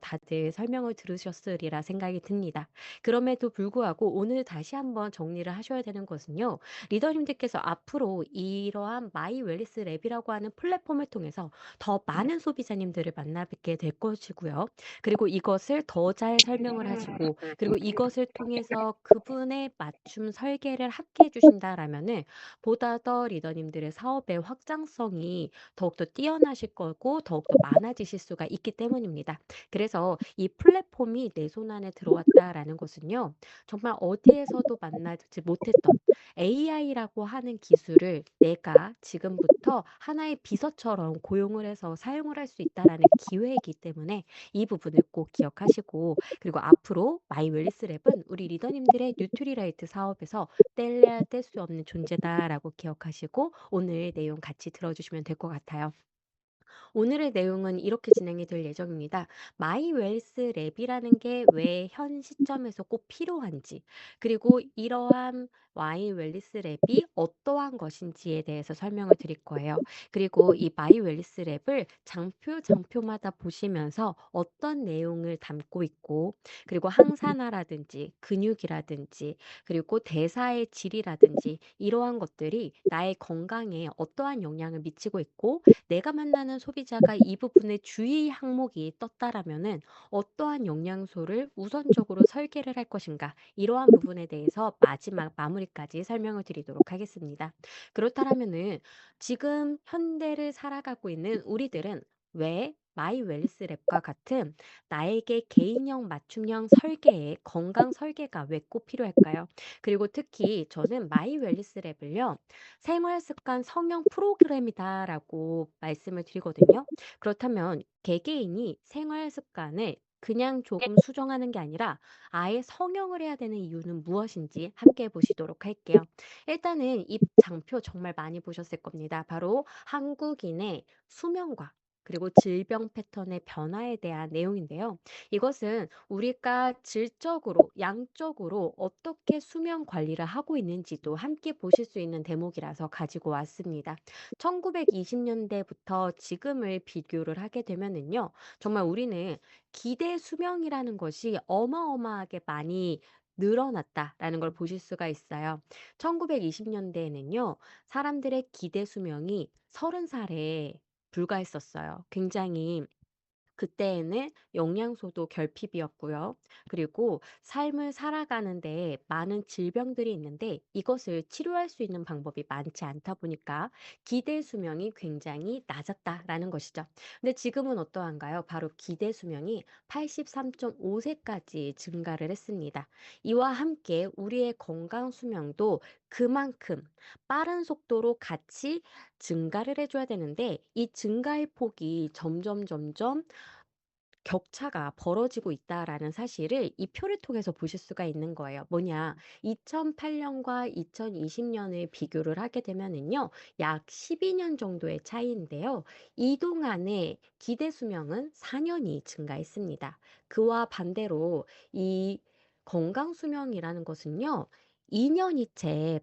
다들 설명을 들으셨으리라 생각이 듭니다. 그럼에도 불구하고 오늘 다시 한번 정리를 하셔야 되는 것은요. 리더님들께서 앞으로 이러한 마이 웰니스 랩이라고 하는 플랫폼을 통해서 더 많은 소비자님들을 만나 뵙게 될 것이고요. 그리고 이것을 더 잘 설명을 하시고 그리고 이것을 통해서 그분의 맞춤 설계를 함께 해 주신다라면은 보다 더 리더님들의 사업의 확장성이 더욱더 뛰어나실 거고 더욱더 많아지실 수가 있기 때문입니다. 그래서 이 플랫폼이 내 손 안에 들어왔다라는 것은요. 정말 어디에서도 만나지 못했던 AI라고 하는 기술을 내가 지금부터 하나의 비서처럼 고용을 해서 사용을 할 수 있다라는 기회이기 때문에 이 부분을 꼭 기억하시고 그리고 앞으로 마이 웰니스 랩은 우리 리더님들의 뉴트리라이트 사업에서 뗄래야 뗄 수 없는 존재다라고 기억하시고 오늘 내용 같이 들어주시면 될 것 같아요. 오늘의 내용은 이렇게 진행이 될 예정입니다. 마이 웰스 랩이라는 게 왜 현 시점에서 꼭 필요한지, 그리고 이러한 마이 웰니스 랩이 어떠한 것인지에 대해서 설명을 드릴 거예요. 그리고 이 마이 웰니스 랩을 장표마다 보시면서 어떤 내용을 담고 있고, 그리고 항산화라든지 근육이라든지, 그리고 대사의 질이라든지 이러한 것들이 나의 건강에 어떠한 영향을 미치고 있고, 내가 만나는 소비자가 이 부분에 주의 항목이 떴다라면은 어떠한 영양소를 우선적으로 설계를 할 것인가 이러한 부분에 대해서 마지막 마무리까지 설명을 드리도록 하겠습니다. 그렇다면은 지금 현대를 살아가고 있는 우리들은 왜 마이 웰니스 랩과 같은 나에게 개인형 맞춤형 설계의 건강 설계가 왜 꼭 필요할까요? 그리고 특히 저는 마이 웰니스 랩을요. 생활 습관 성형 프로그램이다라고 말씀을 드리거든요. 그렇다면 개개인이 생활 습관을 그냥 조금 수정하는 게 아니라 아예 성형을 해야 되는 이유는 무엇인지 함께 보시도록 할게요. 일단은 이 장표 정말 많이 보셨을 겁니다. 바로 한국인의 수명과 그리고 질병 패턴의 변화에 대한 내용인데요. 이것은 우리가 질적으로, 양적으로 어떻게 수면 관리를 하고 있는지도 함께 보실 수 있는 대목이라서 가지고 왔습니다. 1920년대부터 지금을 비교를 하게 되면은요, 정말 우리는 기대 수명이라는 것이 어마어마하게 많이 늘어났다라는 걸 보실 수가 있어요. 1920년대에는요, 사람들의 기대 수명이 30살에 불과했었어요. 굉장히 그때에는 영양소도 결핍이었고요. 그리고 삶을 살아가는 데 많은 질병들이 있는데 이것을 치료할 수 있는 방법이 많지 않다 보니까 기대 수명이 굉장히 낮았다라는 것이죠. 근데 지금은 어떠한가요? 바로 기대 수명이 83.5세까지 증가를 했습니다. 이와 함께 우리의 건강 수명도 그만큼 빠른 속도로 같이 증가를 해줘야 되는데 이 증가의 폭이 점점 격차가 벌어지고 있다라는 사실을 이 표를 통해서 보실 수가 있는 거예요. 뭐냐? 2008년과 2020년을 비교를 하게 되면은요, 약 12년 정도의 차이인데요. 이동안의 기대 수명은 4년이 증가했습니다. 그와 반대로 이 건강 수명이라는 것은요, 2년이 채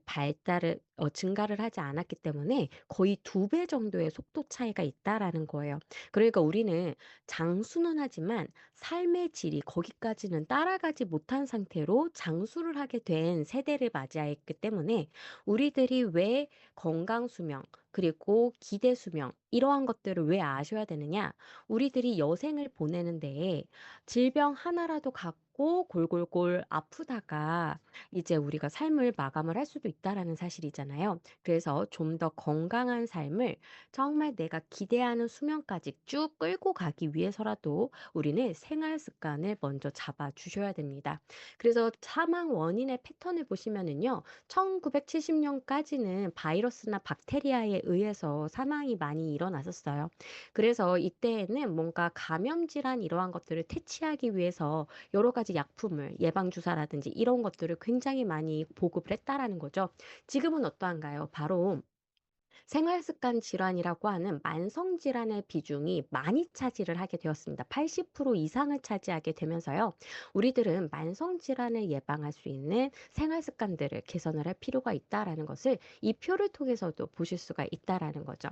증가를 하지 않았기 때문에 거의 2배 정도의 속도 차이가 있다라는 거예요. 그러니까 우리는 장수는 하지만 삶의 질이 거기까지는 따라가지 못한 상태로 장수를 하게 된 세대를 맞이했기 때문에 우리들이 왜 건강 수명 그리고 기대 수명 이러한 것들을 왜 아셔야 되느냐? 우리들이 여생을 보내는 데에 질병 하나라도 갖고 골골골 아프다가 이제 우리가 삶을 마감을 할 수도 있다라는 사실이잖아요. 그래서 좀 더 건강한 삶을 정말 내가 기대하는 수명까지 쭉 끌고 가기 위해서라도 우리는 생활 습관을 먼저 잡아 주셔야 됩니다. 그래서 사망 원인의 패턴을 보시면은요, 1970년까지는 바이러스나 박테리아에 의해서 사망이 많이 일어났었어요. 그래서 이때에는 뭔가 감염 질환 이러한 것들을 퇴치하기 위해서 여러 가지 약품을 예방주사라든지 이런 것들을 굉장히 많이 보급을 했다라는 거죠. 지금은 어떠한가요? 바로 생활 습관 질환이라고 하는 만성 질환의 비중이 많이 차지를 하게 되었습니다. 80% 이상을 차지하게 되면서요. 우리들은 만성 질환을 예방할 수 있는 생활 습관들을 개선을 할 필요가 있다라는 것을 이 표를 통해서도 보실 수가 있다라는 거죠.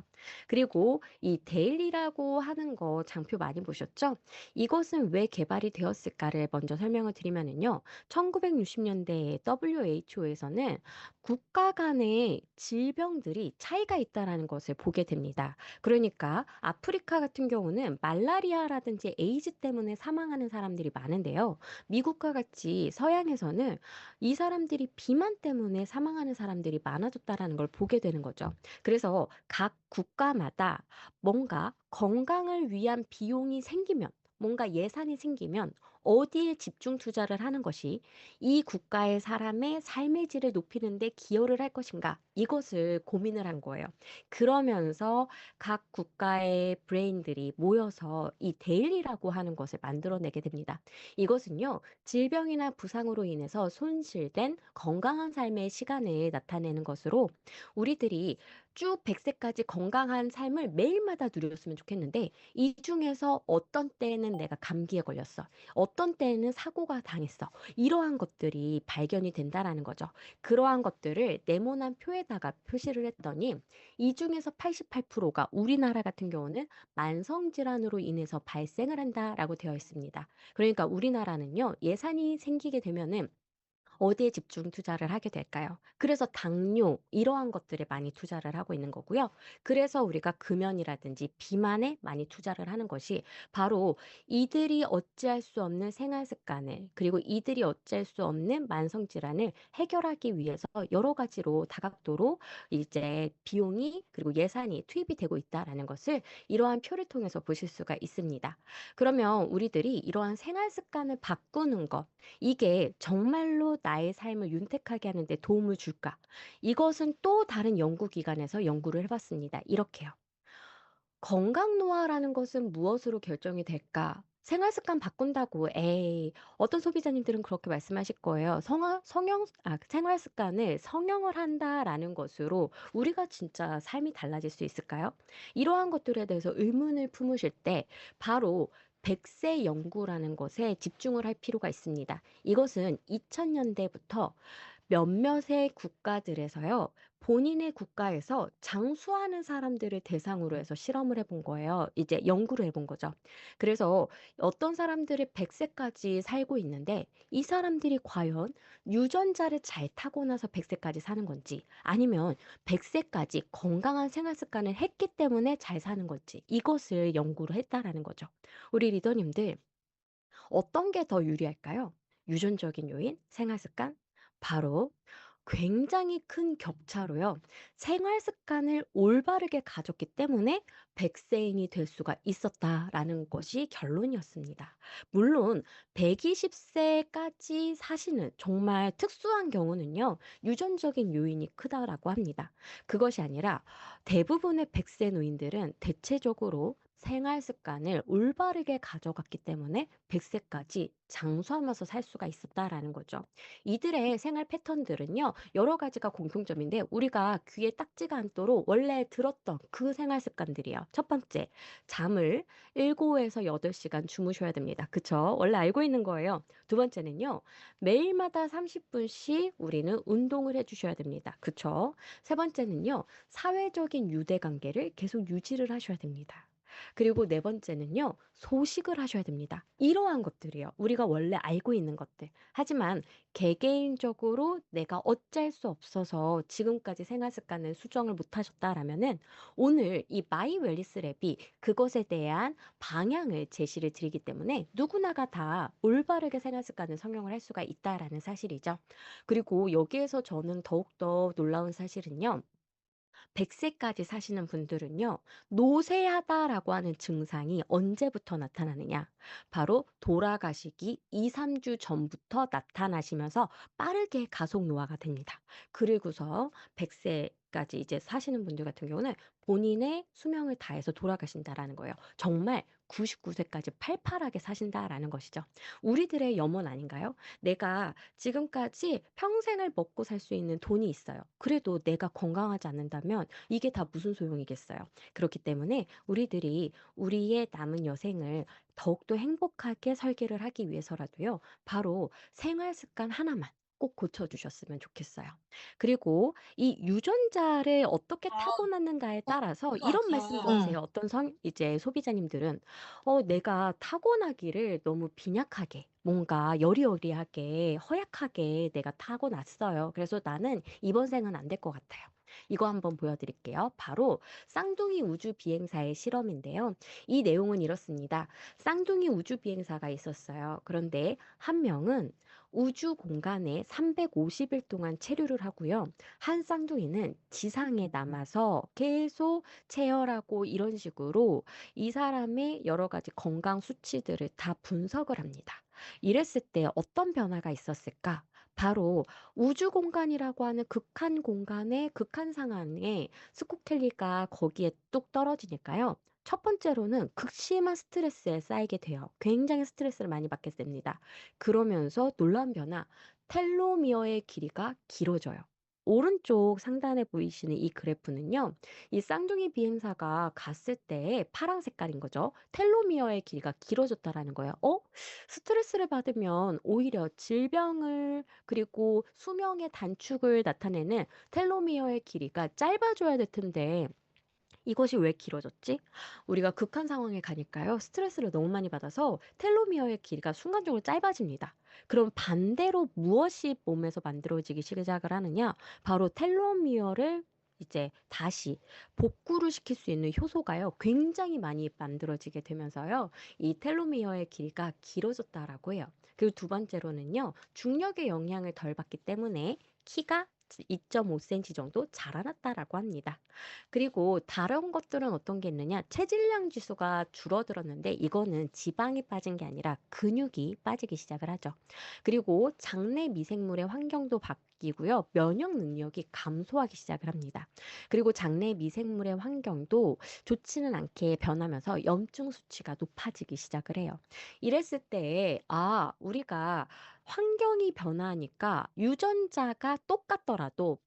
그리고 이 데일리라고 하는 거 장표 많이 보셨죠? 이것은 왜 개발이 되었을까를 먼저 설명을 드리면은요. 1960년대에 WHO에서는 국가 간의 질병들이 차이가 있다라는 것을 보게 됩니다. 그러니까 아프리카 같은 경우는 말라리아라든지 에이즈 때문에 사망하는 사람들이 많은데요. 미국과 같이 서양에서는 이 사람들이 비만 때문에 사망하는 사람들이 많아졌다라는 걸 보게 되는 거죠. 그래서 각 국가마다 뭔가 건강을 위한 비용이 생기면 뭔가 예산이 생기면 어디에 집중 투자를 하는 것이 이 국가의 사람의 삶의 질을 높이는 데 기여를 할 것인가 이것을 고민을 한 거예요. 그러면서 각 국가의 브레인들이 모여서 이 데일리라고 하는 것을 만들어내게 됩니다. 이것은요. 질병이나 부상으로 인해서 손실된 건강한 삶의 시간을 나타내는 것으로 우리들이 쭉 100세까지 건강한 삶을 매일마다 누렸으면 좋겠는데 이 중에서 어떤 때에는 내가 감기에 걸렸어. 어떤 때에는 사고가 당했어. 이러한 것들이 발견이 된다라는 거죠. 그러한 것들을 네모난 표에다가 표시를 했더니 이 중에서 88%가 우리나라 같은 경우는 만성 질환으로 인해서 발생을 한다라고 되어 있습니다. 그러니까 우리나라는요. 예산이 생기게 되면은 어디에 집중 투자를 하게 될까요? 그래서 당뇨 이러한 것들에 많이 투자를 하고 있는 거고요. 그래서 우리가 금연이라든지 비만에 많이 투자를 하는 것이 바로 이들이 어찌할 수 없는 생활 습관을 그리고 이들이 어찌할 수 없는 만성 질환을 해결하기 위해서 여러 가지로 다각도로 이제 비용이 그리고 예산이 투입이 되고 있다라는 것을 이러한 표를 통해서 보실 수가 있습니다. 그러면 우리들이 이러한 생활 습관을 바꾸는 것 이게 정말로 나의 삶을 윤택하게 하는 데 도움을 줄까? 이것은 또 다른 연구기관에서 연구를 해봤습니다. 이렇게요. 건강 노화라는 것은 무엇으로 결정이 될까? 생활 습관 바꾼다고, 에이, 어떤 소비자님들은 그렇게 말씀하실 거예요. 생활 습관을 성형을 한다라는 것으로 우리가 진짜 삶이 달라질 수 있을까요? 이러한 것들에 대해서 의문을 품으실 때 바로 100세 연구라는 것에 집중을 할 필요가 있습니다. 이것은 2000년대부터 몇몇의 국가들에서요. 본인의 국가에서 장수하는 사람들을 대상으로 해서 실험을 해본 거예요. 이제 연구를 해본 거죠. 그래서 어떤 사람들이 100세까지 살고 있는데 이 사람들이 과연 유전자를 잘 타고 나서 100세까지 사는 건지 아니면 100세까지 건강한 생활 습관을 했기 때문에 잘 사는 건지 이것을 연구를 했다라는 거죠. 우리 리더님들 어떤 게 더 유리할까요? 유전적인 요인, 생활 습관? 바로 굉장히 큰 격차로요. 생활 습관을 올바르게 가졌기 때문에 백세인이 될 수가 있었다라는 것이 결론이었습니다. 물론 120세까지 사시는 정말 특수한 경우는요. 유전적인 요인이 크다라고 합니다. 그것이 아니라 대부분의 100세 노인들은 대체적으로 생활 습관을 올바르게 가져갔기 때문에 100세까지 장수하면서 살 수가 있었다라는 거죠. 이들의 생활 패턴들은요, 여러 가지가 공통점인데, 우리가 귀에 딱지가 않도록 원래 들었던 그 생활 습관들이에요. 첫 번째, 잠을 7에서 8시간 주무셔야 됩니다. 그쵸? 원래 알고 있는 거예요. 두 번째는요, 매일마다 30분씩 우리는 운동을 해주셔야 됩니다. 그쵸? 세 번째는요, 사회적인 유대 관계를 계속 유지를 하셔야 됩니다. 그리고 네 번째는요, 소식을 하셔야 됩니다. 이러한 것들이요. 우리가 원래 알고 있는 것들. 하지만 개개인적으로 내가 어쩔 수 없어서 지금까지 생활 습관을 수정을 못 하셨다라면은 오늘 이 마이 웰리스 랩이 그것에 대한 방향을 제시를 드리기 때문에 누구나가 다 올바르게 생활 습관을 성형을 할 수가 있다라는 사실이죠. 그리고 여기에서 저는 더욱더 놀라운 사실은요. 100세까지 사시는 분들은요. 노쇠하다라고 하는 증상이 언제부터 나타나느냐? 바로 돌아가시기 2-3주 전부터 나타나시면서 빠르게 가속 노화가 됩니다. 그리고서 100세 90까지 이제 사시는 분들 같은 경우는 본인의 수명을 다해서 돌아가신다라는 거예요. 정말 99세까지 팔팔하게 사신다라는 것이죠. 우리들의 염원 아닌가요? 내가 지금까지 평생을 먹고 살 수 있는 돈이 있어요. 그래도 내가 건강하지 않는다면 이게 다 무슨 소용이겠어요. 그렇기 때문에 우리들이 우리의 남은 여생을 더욱더 행복하게 설계를 하기 위해서라도요. 바로 생활 습관 하나만 꼭 고쳐주셨으면 좋겠어요. 그리고 이 유전자를 어떻게 아 타고났는가에 따라서 이런 말씀도 맞아. 하세요. 어떤 이제 소비자님들은 내가 타고나기를 너무 빈약하게 뭔가 여리여리하게 허약하게 내가 타고났어요. 그래서 나는 이번 생은 안 될 것 같아요. 이거 한번 보여드릴게요. 바로 쌍둥이 우주 비행사의 실험인데요. 이 내용은 이렇습니다. 쌍둥이 우주 비행사가 있었어요. 그런데 한 명은 우주 공간에 350일 동안 체류를 하고요. 한 쌍둥이는 지상에 남아서 계속 체열하고 이런 식으로 이 사람의 여러 가지 건강 수치들을 다 분석을 합니다. 이랬을 때 어떤 변화가 있었을까? 바로 우주 공간이라고 하는 극한 공간의 극한 상황에 스코켈리가 거기에 뚝 떨어지니까요. 첫 번째로는 극심한 스트레스에 쌓이게 돼요. 굉장히 스트레스를 많이 받게 됩니다. 그러면서 놀라운 변화, 텔로미어의 길이가 길어져요. 오른쪽 상단에 보이시는 이 그래프는요, 이 쌍둥이 비행사가 갔을 때 파란 색깔인 거죠. 텔로미어의 길이가 길어졌다라는 거예요. 스트레스를 받으면 오히려 질병을 그리고 수명의 단축을 나타내는 텔로미어의 길이가 짧아져야 될 텐데 이것이 왜 길어졌지? 우리가 극한 상황에 가니까요. 스트레스를 너무 많이 받아서 텔로미어의 길이가 순간적으로 짧아집니다. 그럼 반대로 무엇이 몸에서 만들어지기 시작을 하느냐? 바로 텔로미어를 이제 다시 복구를 시킬 수 있는 효소가요. 굉장히 많이 만들어지게 되면서요. 이 텔로미어의 길이가 길어졌다라고 해요. 그리고 두 번째로는요. 중력의 영향을 덜 받기 때문에 키가 2.5cm 정도 자라났다라고 합니다. 그리고 다른 것들은 어떤 게 있느냐? 체질량 지수가 줄어들었는데 이거는 지방이 빠진 게 아니라 근육이 빠지기 시작을 하죠. 그리고 장내 미생물의 환경도 바뀌고요. 면역 능력이 감소하기 시작을 합니다. 그리고 장내 미생물의 환경도 좋지는 않게 변하면서 염증 수치가 높아지기 시작을 해요. 이랬을 때, 우리가 환경이 변하니까 유전자가 똑같더라도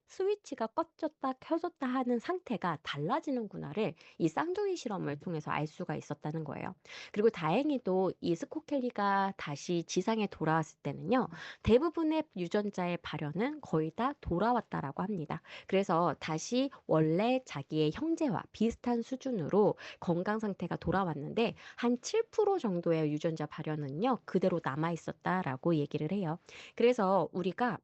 스위치가 꺼졌다 켜졌다 하는 상태가 달라지는구나를 이 쌍둥이 실험을 통해서 알 수가 있었다는 거예요. 그리고 다행히도 이 스코켈리가 다시 지상에 돌아왔을 때는요, 대부분의 유전자의 발현은 거의 다 돌아왔다라고 합니다. 그래서 다시 원래 자기의 형제와 비슷한 수준으로 건강 상태가 돌아왔는데 한 7% 정도의 유전자 발현은요, 그대로 남아 있었다라고 얘기를 해요. 그래서 우리가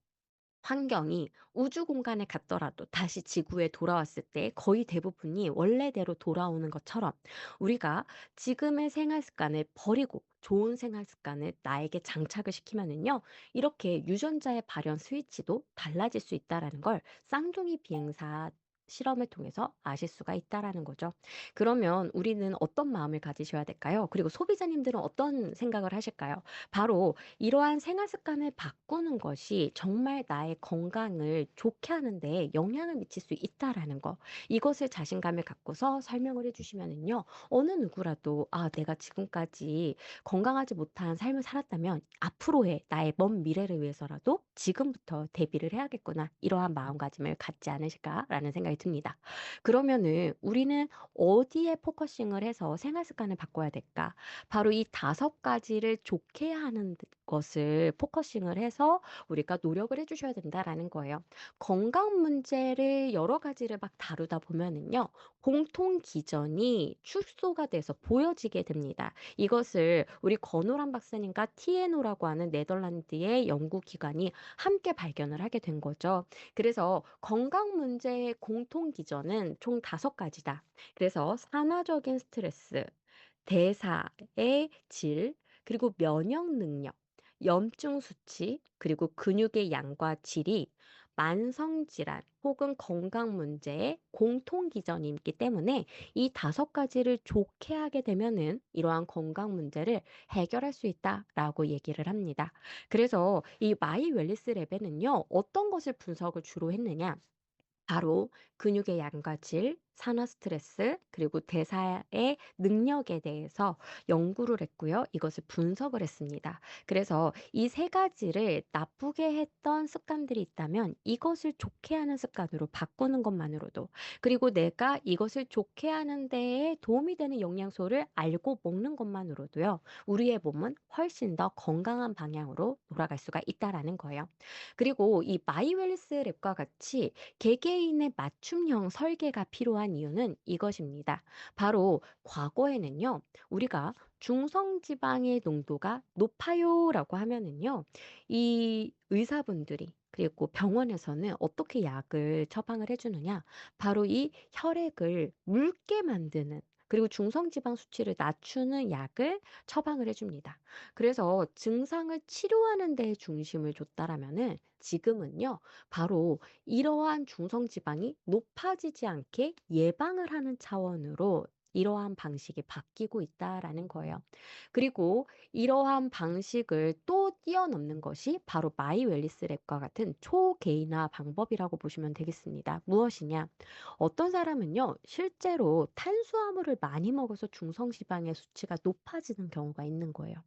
환경이 우주 공간에 갔더라도 다시 지구에 돌아왔을 때 거의 대부분이 원래대로 돌아오는 것처럼 우리가 지금의 생활 습관을 버리고 좋은 생활 습관을 나에게 장착을 시키면은요, 이렇게 유전자의 발현 스위치도 달라질 수 있다라는 걸 쌍둥이 비행사 실험을 통해서 아실 수가 있다라는 거죠. 그러면 우리는 어떤 마음을 가지셔야 될까요? 그리고 소비자님들은 어떤 생각을 하실까요? 바로 이러한 생활 습관을 바꾸는 것이 정말 나의 건강을 좋게 하는데 영향을 미칠 수 있다라는 거. 이것을 자신감을 갖고서 설명을 해주시면은요, 어느 누구라도, 내가 지금까지 건강하지 못한 삶을 살았다면 앞으로의 나의 먼 미래를 위해서라도 지금부터 대비를 해야겠구나. 이러한 마음가짐을 갖지 않으실까라는 생각이 듭니다. 그러면은 우리는 어디에 포커싱을 해서 생활 습관을 바꿔야 될까? 바로 이 5가지를 좋게 하는 것을 포커싱을 해서 우리가 노력을 해 주셔야 된다라는 거예요. 건강 문제를 여러 가지를 막 다루다 보면은요. 공통 기전이 축소가 돼서 보여지게 됩니다. 이것을 우리 건호람 박사님과 TNO라고 하는 네덜란드의 연구기관이 함께 발견을 하게 된 거죠. 그래서 건강 문제의 공통 기전은 총 5가지다. 그래서 산화적인 스트레스, 대사의 질, 그리고 면역 능력, 염증 수치, 그리고 근육의 양과 질이 만성 질환 혹은 건강 문제의 공통 기전이 있기 때문에 이 5가지를 좋게 하게 되면은 이러한 건강 문제를 해결할 수 있다라고 얘기를 합니다. 그래서 이 마이 웰리스 랩에는요, 어떤 것을 분석을 주로 했느냐? 바로 근육의 양과 질, 산화 스트레스, 그리고 대사의 능력에 대해서 연구를 했고요. 이것을 분석을 했습니다. 그래서 이 세 가지를 나쁘게 했던 습관들이 있다면 이것을 좋게 하는 습관으로 바꾸는 것만으로도, 그리고 내가 이것을 좋게 하는 데에 도움이 되는 영양소를 알고 먹는 것만으로도요. 우리의 몸은 훨씬 더 건강한 방향으로 돌아갈 수가 있다라는 거예요. 그리고 이 마이웰리스 랩과 같이 개개인의 맞춤형 설계가 필요한 이유는 이것입니다. 바로 과거에는요, 우리가 중성지방의 농도가 높아요라고 하면은요, 이 의사분들이 그리고 병원에서는 어떻게 약을 처방을 해주느냐? 바로 이 혈액을 묽게 만드는, 그리고 중성지방 수치를 낮추는 약을 처방을 해줍니다. 그래서 증상을 치료하는 데에 중심을 줬다라면은 지금은요, 바로 이러한 중성 지방이 높아지지 않게 예방을 하는 차원으로 이러한 방식이 바뀌고 있다라는 거예요. 그리고 이러한 방식을 또 뛰어넘는 것이 바로 마이 웰리스 랩과 같은 초개인화 방법이라고 보시면 되겠습니다. 무엇이냐? 어떤 사람은요, 실제로 탄수화물을 많이 먹어서 중성 지방의 수치가 높아지는 경우가 있는 거예요.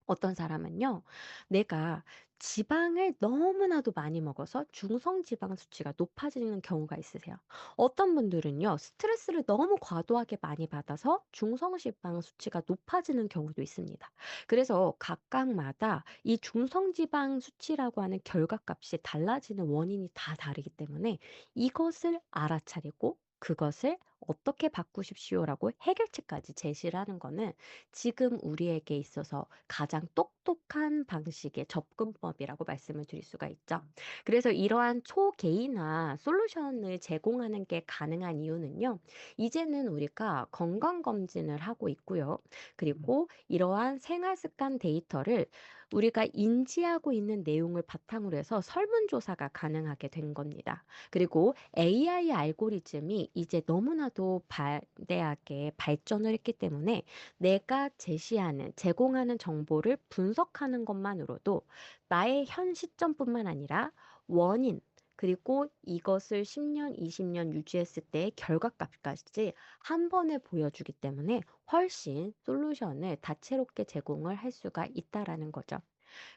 어떤 사람은요, 내가 지방을 너무나도 많이 먹어서 중성 지방 수치가 높아지는 경우가 있으세요. 어떤 분들은요, 스트레스를 너무 과도하게 많이 받아서 중성 지방 수치가 높아지는 경우도 있습니다. 그래서 각각마다 이 중성 지방 수치라고 하는 결과값이 달라지는 원인이 다 다르기 때문에 이것을 알아차리고 그것을 어떻게 바꾸십시오라고 해결책까지 제시를 하는 거는 지금 우리에게 있어서 가장 똑똑한 방식의 접근법이라고 말씀을 드릴 수가 있죠. 그래서 이러한 초개인화 솔루션을 제공하는 게 가능한 이유는요. 이제는 우리가 건강검진을 하고 있고요. 그리고 이러한 생활습관 데이터를 우리가 인지하고 있는 내용을 바탕으로 해서 설문조사가 가능하게 된 겁니다. 그리고 AI 알고리즘이 이제 너무나도 방대하게 발전을 했기 때문에 내가 제시하는, 제공하는 정보를 분석하는 것만으로도 나의 현 시점뿐만 아니라 원인, 그리고 이것을 10년, 20년 유지했을 때의 결과값까지 한 번에 보여주기 때문에 훨씬 솔루션을 다채롭게 제공을 할 수가 있다라는 거죠.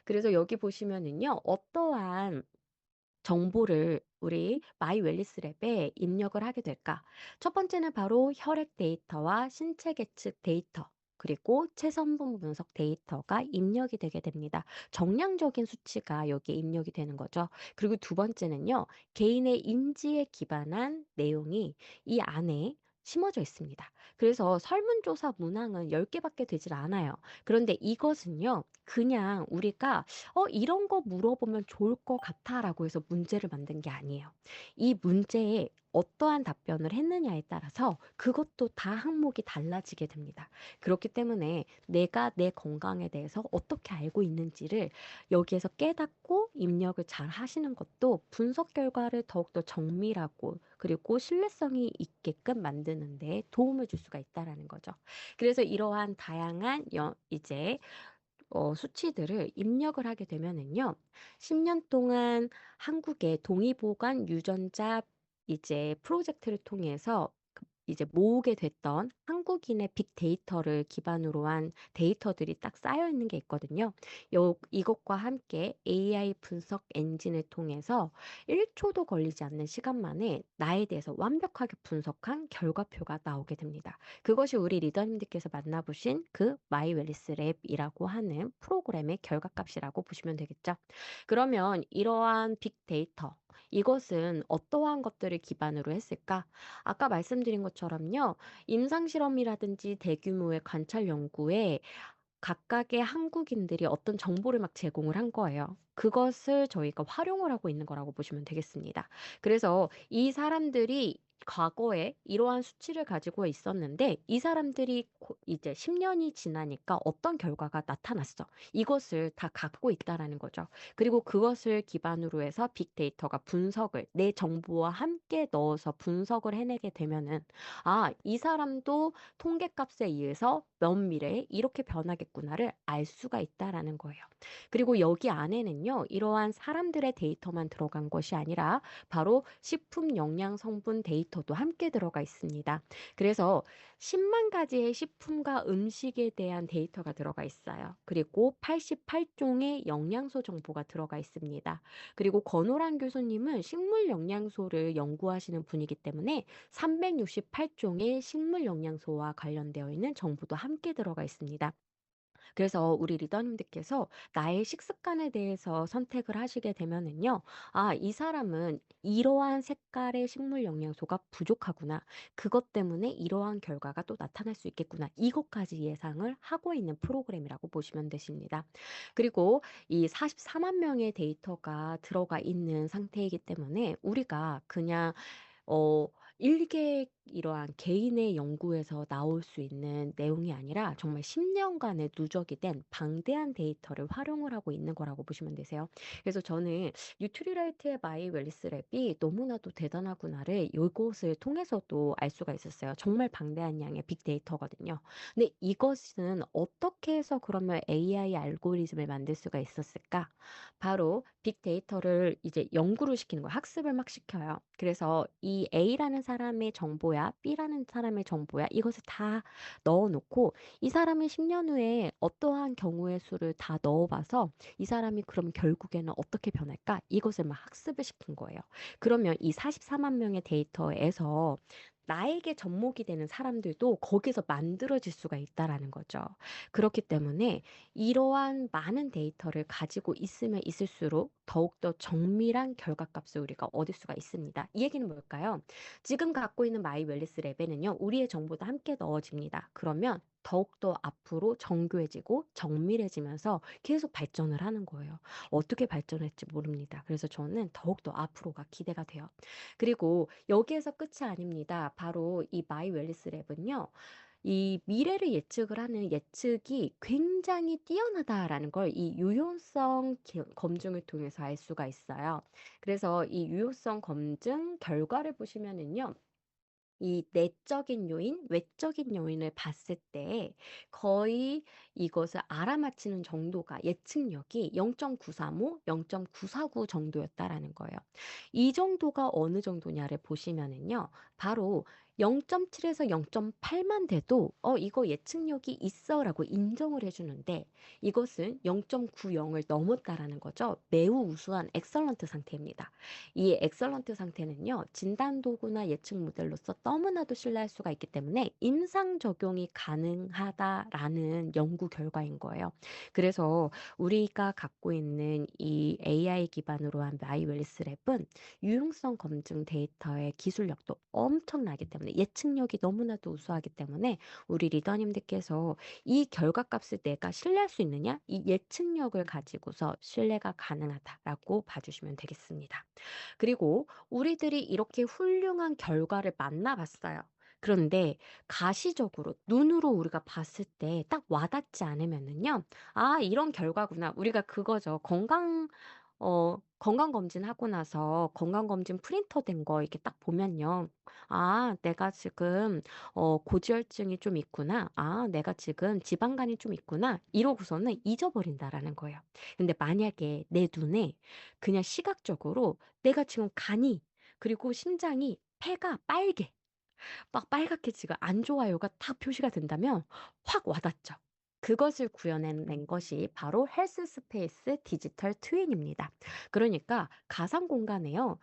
그래서 여기 보시면은요, 어떠한 정보를 우리 마이 웰리스 랩에 입력을 하게 될까? 첫 번째는 바로 혈액 데이터와 신체 계측 데이터, 그리고 체성분 분석 데이터가 입력이 되게 됩니다. 정량적인 수치가 여기에 입력이 되는 거죠. 그리고 두 번째는요, 개인의 인지에 기반한 내용이 이 안에 심어져 있습니다. 그래서 설문조사 문항은 10개밖에 되질 않아요. 그런데 이것은요, 그냥 우리가 이런 거 물어보면 좋을 것 같아라고 해서 문제를 만든 게 아니에요. 이 문제에 어떠한 답변을 했느냐에 따라서 그것도 다 항목이 달라지게 됩니다. 그렇기 때문에 내가 내 건강에 대해서 어떻게 알고 있는지를 여기에서 깨닫고 입력을 잘 하시는 것도 분석 결과를 더욱더 정밀하고 그리고 신뢰성이 있게끔 만드는 데 도움을 줄 수가 있다라는 거죠. 그래서 이러한 다양한 이제 수치들을 입력을 하게 되면은요. 10년 동안 한국의 동의보관 유전자 이제 프로젝트를 통해서 이제 모으게 됐던 한국인의 빅데이터를 기반으로 한 데이터들이 딱 쌓여 있는 게 있거든요. 이것과 함께 AI 분석 엔진을 통해서 1초도 걸리지 않는 시간 만에 나에 대해서 완벽하게 분석한 결과표가 나오게 됩니다. 그것이 우리 리더님들께서 만나보신 그 마이웰리스 랩이라고 하는 프로그램의 결과값이라고 보시면 되겠죠. 그러면 이러한 빅데이터, 이것은 어떠한 것들을 기반으로 했을까? 아까 말씀드린 것처럼요, 임상실험이라든지 대규모의 관찰 연구에 각각의 한국인들이 어떤 정보를 막 제공을 한 거예요. 그것을 저희가 활용을 하고 있는 거라고 보시면 되겠습니다. 그래서 이 사람들이 과거에 이러한 수치를 가지고 있었는데 이 사람들이 이제 10년이 지나니까 어떤 결과가 나타났어. 이것을 다 갖고 있다라는 거죠. 그리고 그것을 기반으로 해서 빅데이터가 분석을 내 정보와 함께 넣어서 분석을 해내게 되면은 아, 이 사람도 통계값에 의해서 면밀하게 이렇게 변하겠구나를 알 수가 있다라는 거예요. 그리고 여기 안에는요, 이러한 사람들의 데이터만 들어간 것이 아니라 바로 식품 영양 성분 데이터도 함께 들어가 있습니다. 그래서 10만 가지의 식품과 음식에 대한 데이터가 들어가 있어요. 그리고 88종의 영양소 정보가 들어가 있습니다. 그리고 권오란 교수님은 식물 영양소를 연구하시는 분이기 때문에 368종의 식물 영양소와 관련되어 있는 정보도 함께 들어가 있습니다. 그래서 우리 리더님들께서 나의 식습관에 대해서 선택을 하시게 되면은요. 아, 이 사람은 이러한 색깔의 식물 영양소가 부족하구나. 그것 때문에 이러한 결과가 또 나타날 수 있겠구나. 이것까지 예상을 하고 있는 프로그램이라고 보시면 되십니다. 그리고 이 44만 명의 데이터가 들어가 있는 상태이기 때문에 우리가 그냥 어 일개 이러한 개인의 연구에서 나올 수 있는 내용이 아니라 정말 10년간의 누적이 된 방대한 데이터를 활용을 하고 있는 거라고 보시면 되세요. 그래서 저는 뉴트리라이트의 마이 웰리스 랩이 너무나도 대단하구나를 이것을 통해서도 알 수가 있었어요. 정말 방대한 양의 빅데이터거든요. 근데 이것은 어떻게 해서 그러면 AI 알고리즘을 만들 수가 있었을까? 바로 빅데이터를 이제 연구를 시키는 거예요. 학습을 막 시켜요. 그래서 이 A라는 사람의 정보야, B라는 사람의 정보야, 이것을 다 넣어 놓고 이 사람이 10년 후에 어떠한 경우의 수를 다 넣어 봐서 이 사람이 그럼 결국에는 어떻게 변할까? 이것을 막 학습을 시킨 거예요. 그러면 이 44만 명의 데이터에서 나에게 접목이 되는 사람들도 거기서 만들어질 수가 있다라는 거죠. 그렇기 때문에 이러한 많은 데이터를 가지고 있으면 있을수록 더욱더 정밀한 결과값을 우리가 얻을 수가 있습니다. 이 얘기는 뭘까요? 지금 갖고 있는 마이 웰리스 랩에는요, 우리의 정보도 함께 넣어집니다. 그러면 더욱더 앞으로 정교해지고 정밀해지면서 계속 발전을 하는 거예요. 어떻게 발전할지 모릅니다. 그래서 저는 더욱더 앞으로가 기대가 돼요. 그리고 여기에서 끝이 아닙니다. 바로 이 마이 웰리스 랩은요. 이 미래를 예측을 하는 예측이 굉장히 뛰어나다라는 걸 이 유효성 검증을 통해서 알 수가 있어요. 그래서 이 유효성 검증 결과를 보시면은요. 이 내적인 요인, 외적인 요인을 봤을 때 거의 이것을 알아맞히는 정도가 예측력이 0.935, 0.949 정도였다라는 거예요. 이 정도가 어느 정도냐를 보시면은요. 바로 0.7에서 0.8만 돼도 이거 예측력이 있어라고 인정을 해주는데 이것은 0.90을 넘었다라는 거죠. 매우 우수한 엑설런트 상태입니다. 이 엑설런트 상태는요, 진단 도구나 예측 모델로서 너무나도 신뢰할 수가 있기 때문에 임상 적용이 가능하다라는 연구 결과인 거예요. 그래서 우리가 갖고 있는 이 AI 기반으로 한 마이 웰리스 랩은 유용성 검증 데이터의 기술력도 엄청나기 때문에 예측력이 너무나도 우수하기 때문에 우리 리더님들께서 이 결과값을 내가 신뢰할 수 있느냐? 이 예측력을 가지고서 신뢰가 가능하다라고 봐주시면 되겠습니다. 그리고 우리들이 이렇게 훌륭한 결과를 만나봤어요. 그런데 가시적으로 눈으로 우리가 봤을 때 딱 와닿지 않으면은요. 아, 이런 결과구나. 우리가 그거죠. 건강검진 하고 나서 건강검진 프린터 된 거 이렇게 딱 보면요. 아, 내가 지금 고지혈증이 좀 있구나. 아, 내가 지금 지방간이 좀 있구나. 이러고서는 잊어버린다라는 거예요. 근데 만약에 내 눈에 그냥 시각적으로 내가 지금 간이 그리고 심장이 폐가 빨개. 막 빨갛게 지금 안 좋아요가 딱 표시가 된다면 확 와닿죠. 그것을 구현해낸 것이 바로 헬스 스페이스 디지털 트윈입니다. 그러니까 가상 공간에요.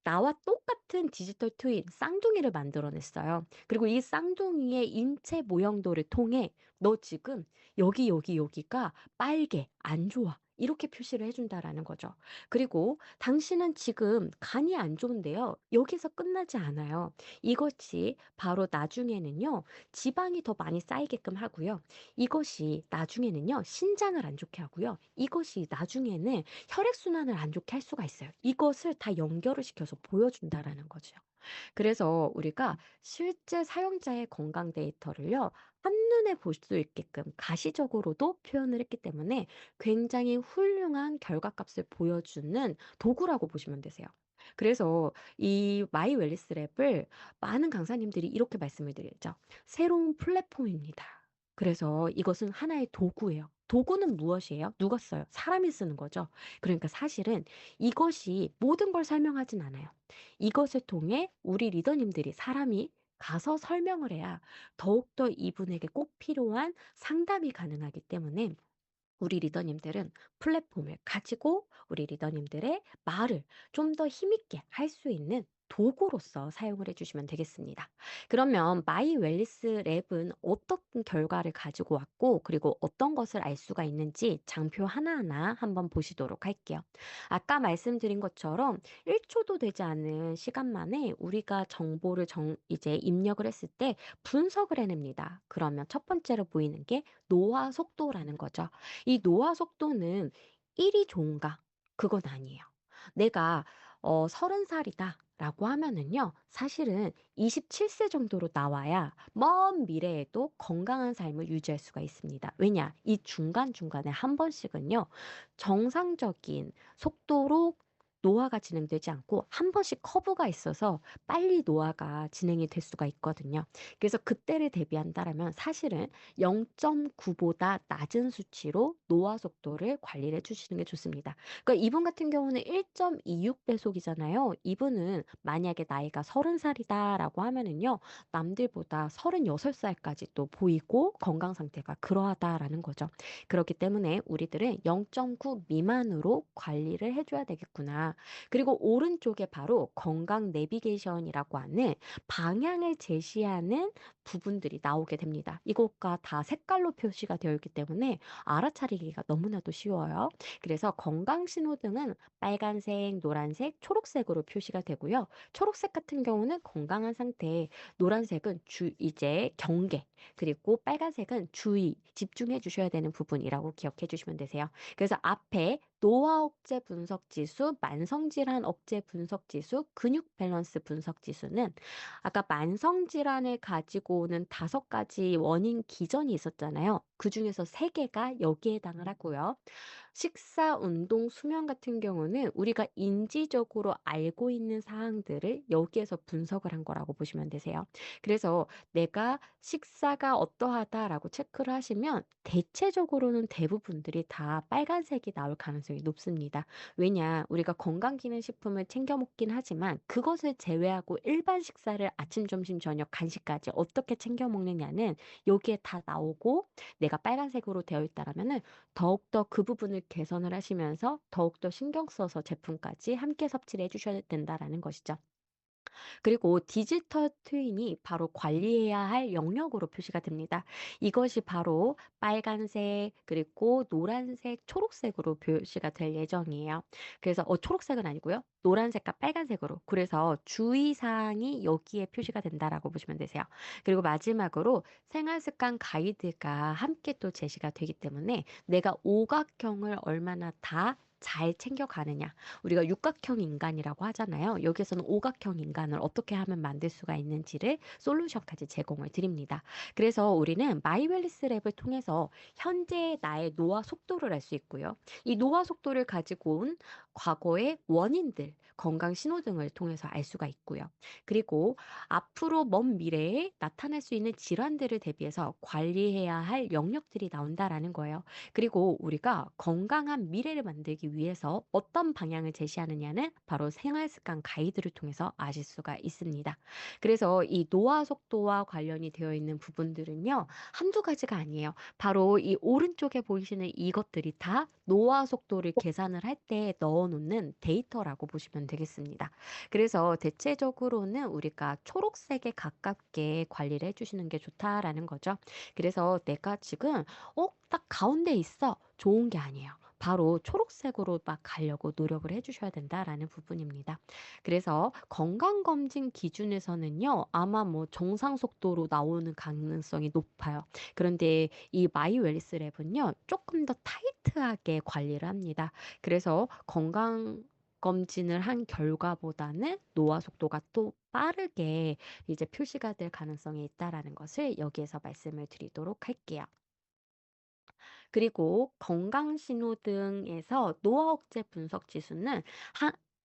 나와 똑같은 디지털 트윈, 쌍둥이를 만들어냈어요. 그리고 이 쌍둥이의 인체 모형도를 통해 너 지금 여기가 빨개, 안 좋아. 이렇게 표시를 해준다라는 거죠. 그리고 당신은 지금 간이 안 좋은데요. 여기서 끝나지 않아요. 이것이 바로 나중에는요, 지방이 더 많이 쌓이게끔 하고요. 이것이 나중에는요, 신장을 안 좋게 하고요. 이것이 나중에는 혈액순환을 안 좋게 할 수가 있어요. 이것을 다 연결을 시켜서 보여준다라는 거죠. 그래서 우리가 실제 사용자의 건강 데이터를요, 한눈에 볼 수 있게끔 가시적으로도 표현을 했기 때문에 굉장히 훌륭한 결과값을 보여주는 도구라고 보시면 되세요. 그래서 이 마이 웰리스 랩을 많은 강사님들이 이렇게 말씀을 드리죠. 새로운 플랫폼입니다. 그래서 이것은 하나의 도구예요. 도구는 무엇이에요? 누가 써요? 사람이 쓰는 거죠. 그러니까 사실은 이것이 모든 걸 설명하진 않아요. 이것을 통해 우리 리더님들이 사람이 가서 설명을 해야 더욱더 이분에게 꼭 필요한 상담이 가능하기 때문에 우리 리더님들은 플랫폼을 가지고 우리 리더님들의 말을 좀 더 힘있게 할 수 있는 도구로서 사용을 해주시면 되겠습니다. 그러면 마이 웰리스 랩은 어떤 결과를 가지고 왔고, 그리고 어떤 것을 알 수가 있는지 장표 하나하나 한번 보시도록 할게요. 아까 말씀드린 것처럼 1초도 되지 않은 시간 만에 우리가 정보를 이제 입력을 했을 때 분석을 해냅니다. 그러면 첫 번째로 보이는 게 노화 속도라는 거죠. 이 노화 속도는 1이 좋은가? 그건 아니에요. 내가 30살이다 라고 하면은요, 사실은 27세 정도로 나와야 먼 미래에도 건강한 삶을 유지할 수가 있습니다. 왜냐? 이 중간중간에 한 번씩은요, 정상적인 속도로 노화가 진행되지 않고 한 번씩 커브가 있어서 빨리 노화가 진행이 될 수가 있거든요. 그래서 그때를 대비한다라면 사실은 0.9보다 낮은 수치로 노화 속도를 관리를 해주시는 게 좋습니다. 그러니까 이분 같은 경우는 1.26배속이잖아요. 이분은 만약에 나이가 30살이다라고 하면은요, 남들보다 36살까지 또 보이고 건강 상태가 그러하다라는 거죠. 그렇기 때문에 우리들은 0.9 미만으로 관리를 해줘야 되겠구나. 그리고 오른쪽에 바로 건강 내비게이션이라고 하는 방향을 제시하는 부분들이 나오게 됩니다. 이것과 다 색깔로 표시가 되어 있기 때문에 알아차리기가 너무나도 쉬워요. 그래서 건강 신호등은 빨간색, 노란색, 초록색으로 표시가 되고요. 초록색 같은 경우는 건강한 상태, 노란색은 이제 경계, 그리고 빨간색은 주의, 집중해 주셔야 되는 부분이라고 기억해 주시면 되세요. 그래서 앞에 노화 억제 분석 지수, 만성 질환 억제 분석 지수, 근육 밸런스 분석 지수는 아까 만성 질환을 가지고 오는 5가지 원인 기전이 있었잖아요. 그중에서 3개가 여기에 해당을 하고요. 식사, 운동, 수면 같은 경우는 우리가 인지적으로 알고 있는 사항들을 여기에서 분석을 한 거라고 보시면 되세요. 그래서 내가 식사가 어떠하다라고 체크를 하시면 대체적으로는 대부분들이 다 빨간색이 나올 가능성이 높습니다. 왜냐, 우리가 건강기능식품을 챙겨 먹긴 하지만 그것을 제외하고 일반 식사를 아침, 점심, 저녁, 간식까지 어떻게 챙겨 먹느냐는 여기에 다 나오고 내가 빨간색으로 되어 있다라면은 더욱더 그 부분을 개선을 하시면서 더욱더 신경 써서 제품까지 함께 섭취를 해주셔야 된다라는 것이죠. 그리고 디지털 트윈이 바로 관리해야 할 영역으로 표시가 됩니다. 이것이 바로 빨간색, 그리고 노란색, 초록색으로 표시가 될 예정이에요. 그래서 초록색은 아니고요. 노란색과 빨간색으로. 그래서 주의사항이 여기에 표시가 된다라고 보시면 되세요. 그리고 마지막으로 생활습관 가이드가 함께 또 제시가 되기 때문에 내가 오각형을 얼마나 다 잘 챙겨가느냐. 우리가 육각형 인간이라고 하잖아요. 여기서는 오각형 인간을 어떻게 하면 만들 수가 있는지를 솔루션까지 제공을 드립니다. 그래서 우리는 마이웰리스 랩을 통해서 현재의 나의 노화 속도를 알 수 있고요. 이 노화 속도를 가지고 온 과거의 원인들, 건강 신호등을 통해서 알 수가 있고요. 그리고 앞으로 먼 미래에 나타날 수 있는 질환들을 대비해서 관리해야 할 영역들이 나온다라는 거예요. 그리고 우리가 건강한 미래를 만들기 위해서 어떤 방향을 제시하느냐는 바로 생활습관 가이드를 통해서 아실 수가 있습니다. 그래서 이 노화 속도와 관련이 되어 있는 부분들은요, 한두 가지가 아니에요. 바로 이 오른쪽에 보이시는 이것들이 다 노화 속도를 계산을 할 때 넣어놓는 데이터라고 보시면 되겠습니다. 그래서 대체적으로는 우리가 초록색에 가깝게 관리를 해주시는 게 좋다라는 거죠. 그래서 내가 지금 딱 가운데 있어. 좋은 게 아니에요. 바로 초록색으로 막 가려고 노력을 해주셔야 된다라는 부분입니다. 그래서 건강검진 기준에서는요, 아마 뭐 정상 속도로 나오는 가능성이 높아요. 그런데 이 마이 웰리스 랩은요, 조금 더 타이트하게 관리를 합니다. 그래서 건강 검진을 한 결과보다는 노화 속도가 또 빠르게 이제 표시가 될 가능성이 있다라는 것을 여기에서 말씀을 드리도록 할게요. 그리고 건강신호등에서 노화 억제 분석 지수는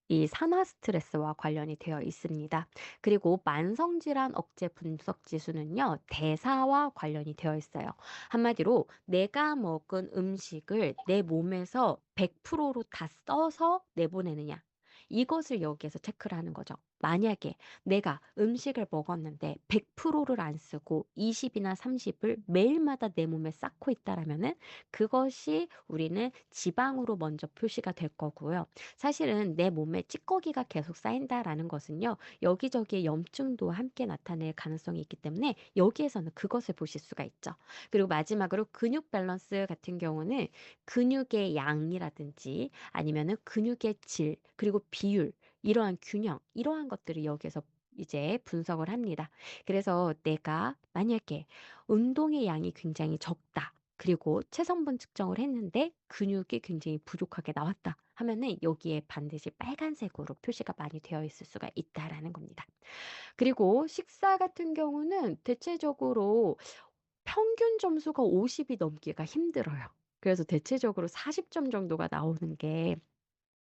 이 산화 스트레스와 관련이 되어 있습니다. 그리고 만성질환 억제 분석 지수는요, 대사와 관련이 되어 있어요. 한마디로 내가 먹은 음식을 내 몸에서 100%로 다 써서 내보내느냐. 이것을 여기에서 체크를 하는 거죠. 만약에 내가 음식을 먹었는데 100%를 안 쓰고 20이나 30을 매일마다 내 몸에 쌓고 있다라면은 그것이 우리는 지방으로 먼저 표시가 될 거고요. 사실은 내 몸에 찌꺼기가 계속 쌓인다라는 것은요, 여기저기에 염증도 함께 나타낼 가능성이 있기 때문에 여기에서는 그것을 보실 수가 있죠. 그리고 마지막으로 근육 밸런스 같은 경우는 근육의 양이라든지 아니면은 근육의 질, 그리고 비율, 이러한 균형, 이러한 것들을 여기에서 이제 분석을 합니다. 그래서 내가 만약에 운동의 양이 굉장히 적다. 그리고 체성분 측정을 했는데 근육이 굉장히 부족하게 나왔다 하면은 여기에 반드시 빨간색으로 표시가 많이 되어 있을 수가 있다라는 겁니다. 그리고 식사 같은 경우는 대체적으로 평균 점수가 50이 넘기가 힘들어요. 그래서 대체적으로 40점 정도가 나오는 게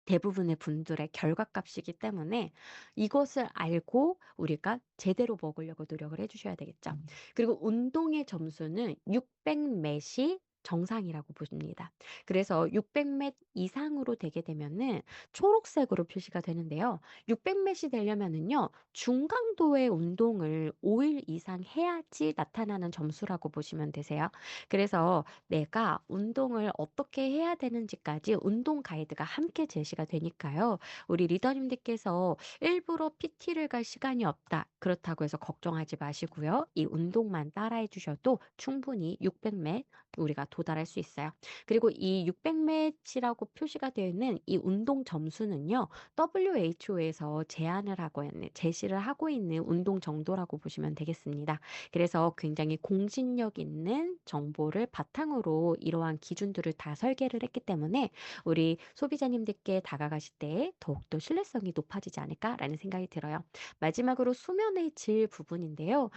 대부분의 분들의 결과값이기 때문에 이것을 알고 우리가 제대로 먹으려고 노력을 해 주셔야 되겠죠. 그리고 운동의 점수는 600몇이 정상이라고 보십니다. 그래서 600몇 이상으로 되게 되면은 초록색으로 표시가 되는데요. 600몇이 되려면은요, 중강도의 운동을 5일 이상 해야지 나타나는 점수라고 보시면 되세요. 그래서 내가 운동을 어떻게 해야 되는지까지 운동 가이드가 함께 제시가 되니까요. 우리 리더님들께서 일부러 PT를 갈 시간이 없다. 그렇다고 해서 걱정하지 마시고요. 이 운동만 따라해 주셔도 충분히 600매 우리가 도달할 수 있어요. 그리고 이 600매치라고 표시가 되어 있는 이 운동 점수는요. WHO에서 제시를 하고 있는 운동 정도라고 보시면 되겠습니다. 그래서 굉장히 공신력 있는 정보를 바탕으로 이러한 기준들을 다 설계를 했기 때문에 우리 소비자님들께 다가가실 때 더욱더 신뢰성이 높아지지 않을까라는 생각이 들어요. 마지막으로 수면의 질 부분인데요.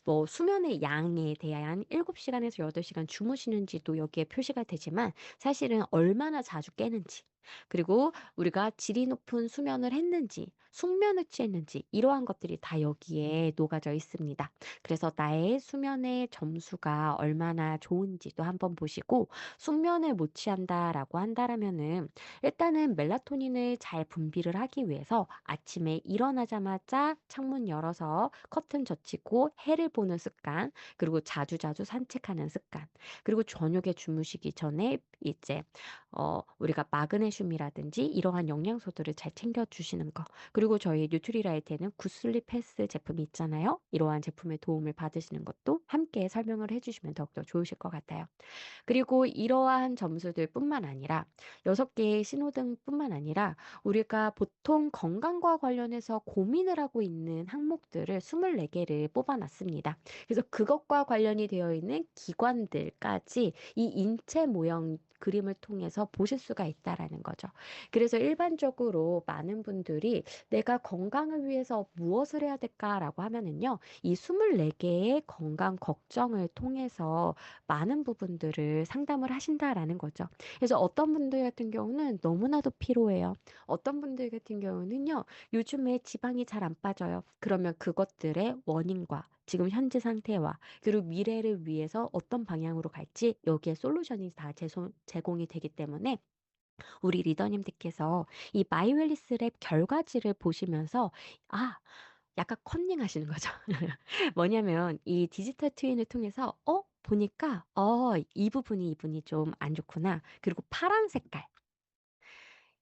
뭐 수면의 양에 대한 7시간에서 8시간 주무시는지도 여기에 표시가 되지만 사실은 얼마나 자주 깨는지 그리고 우리가 질이 높은 수면을 했는지 숙면을 취했는지 이러한 것들이 다 여기에 녹아져 있습니다. 그래서 나의 수면의 점수가 얼마나 좋은지도 한번 보시고 숙면을 못 취한다라고 한다라면은 일단은 멜라토닌을 잘 분비를 하기 위해서 아침에 일어나자마자 창문 열어서 커튼 젖히고 해를 보는 습관, 그리고 자주자주 산책하는 습관, 그리고 저녁에 주무시기 전에 이제 우리가 마그네슘이라든지 이러한 영양소들을 잘 챙겨 주시는 거. 그리고 저희 뉴트리라이트에는 굿슬립 헬스 제품이 있잖아요. 이러한 제품의 도움을 받으시는 것도 함께 설명을 해 주시면 더욱더 좋으실 것 같아요. 그리고 이러한 점수들 뿐만 아니라 6개의 신호등뿐만 아니라 우리가 보통 건강과 관련해서 고민을 하고 있는 항목들을 24개를 뽑아 놨습니다. 그래서 그것과 관련이 되어 있는 기관들까지 이 인체 모형 그림을 통해서 보실 수가 있다라는 거죠. 그래서 일반적으로 많은 분들이 내가 건강을 위해서 무엇을 해야 될까라고 하면은요, 이 24개의 건강 걱정을 통해서 많은 부분들을 상담을 하신다라는 거죠. 그래서 어떤 분들 같은 경우는 너무나도 피로해요. 어떤 분들 같은 경우는요, 요즘에 지방이 잘 안 빠져요. 그러면 그것들의 원인과 지금 현재 상태와 그리고 미래를 위해서 어떤 방향으로 갈지 여기에 솔루션이 다 제공이 되기 때문에 우리 리더님들께서 이 마이웰리스 랩 결과지를 보시면서 아, 약간 컨닝하시는 거죠. 뭐냐면 이 디지털 트윈을 통해서 보니까 이 부분이 이분이 좀 안 좋구나. 그리고 파란 색깔.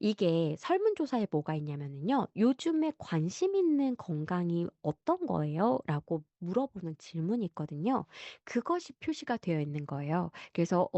이게 설문조사에 뭐가 있냐면은요. "요즘에 관심 있는 건강이 어떤 거예요?" 라고 물어보는 질문이 있거든요. 그것이 표시가 되어 있는 거예요. 그래서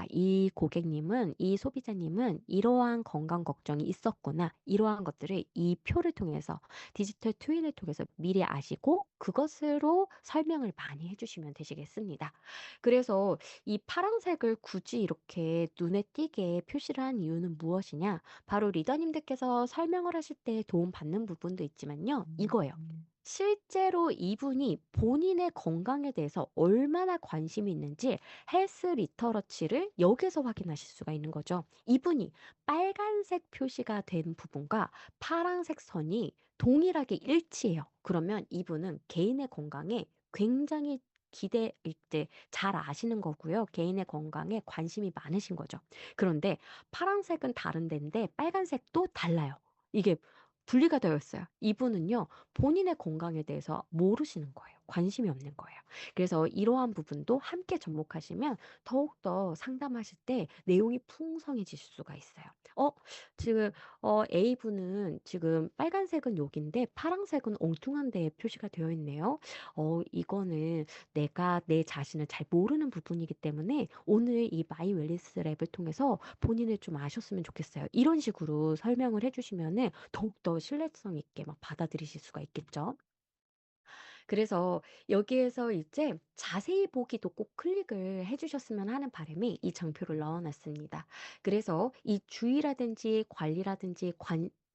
이 고객님은 이 소비자님은 이러한 건강 걱정이 있었구나. 이러한 것들을 이 표를 통해서 디지털 트윈을 통해서 미리 아시고 그것으로 설명을 많이 해 주시면 되시겠습니다. 그래서 이 파란색을 굳이 이렇게 눈에 띄게 표시를 한 이유는 무엇이냐? 바로 리더님들께서 설명을 하실 때 도움받는 부분도 있지만요. 이거예요. 음. 실제로 이분이 본인의 건강에 대해서 얼마나 관심이 있는지 헬스 리터러치를 여기서 확인하실 수가 있는 거죠. 이분이 빨간색 표시가 된 부분과 파란색 선이 동일하게 일치해요. 그러면 이분은 개인의 건강에 굉장히 이제 잘 아시는 거고요. 개인의 건강에 관심이 많으신 거죠. 그런데 파란색은 다른 데인데 빨간색도 달라요. 이게 분리가 되어 있어요. 이분은요, 본인의 건강에 대해서 모르시는 거예요. 관심이 없는 거예요. 그래서 이러한 부분도 함께 접목하시면 더욱더 상담하실 때 내용이 풍성해질 수가 있어요. 어, 지금, A분은 지금 빨간색은 여긴데 파란색은 엉뚱한 데에 표시가 되어 있네요. 이거는 내가 내 자신을 잘 모르는 부분이기 때문에 오늘 이 마이 웰리스 랩을 통해서 본인을 좀 아셨으면 좋겠어요. 이런 식으로 설명을 해주시면은 더욱더 신뢰성 있게 막 받아들이실 수가 있겠죠. 그래서 여기에서 이제 자세히 보기도 꼭 클릭을 해 주셨으면 하는 바람에 이 장표를 넣어 놨습니다. 그래서 이 주의라든지 관리라든지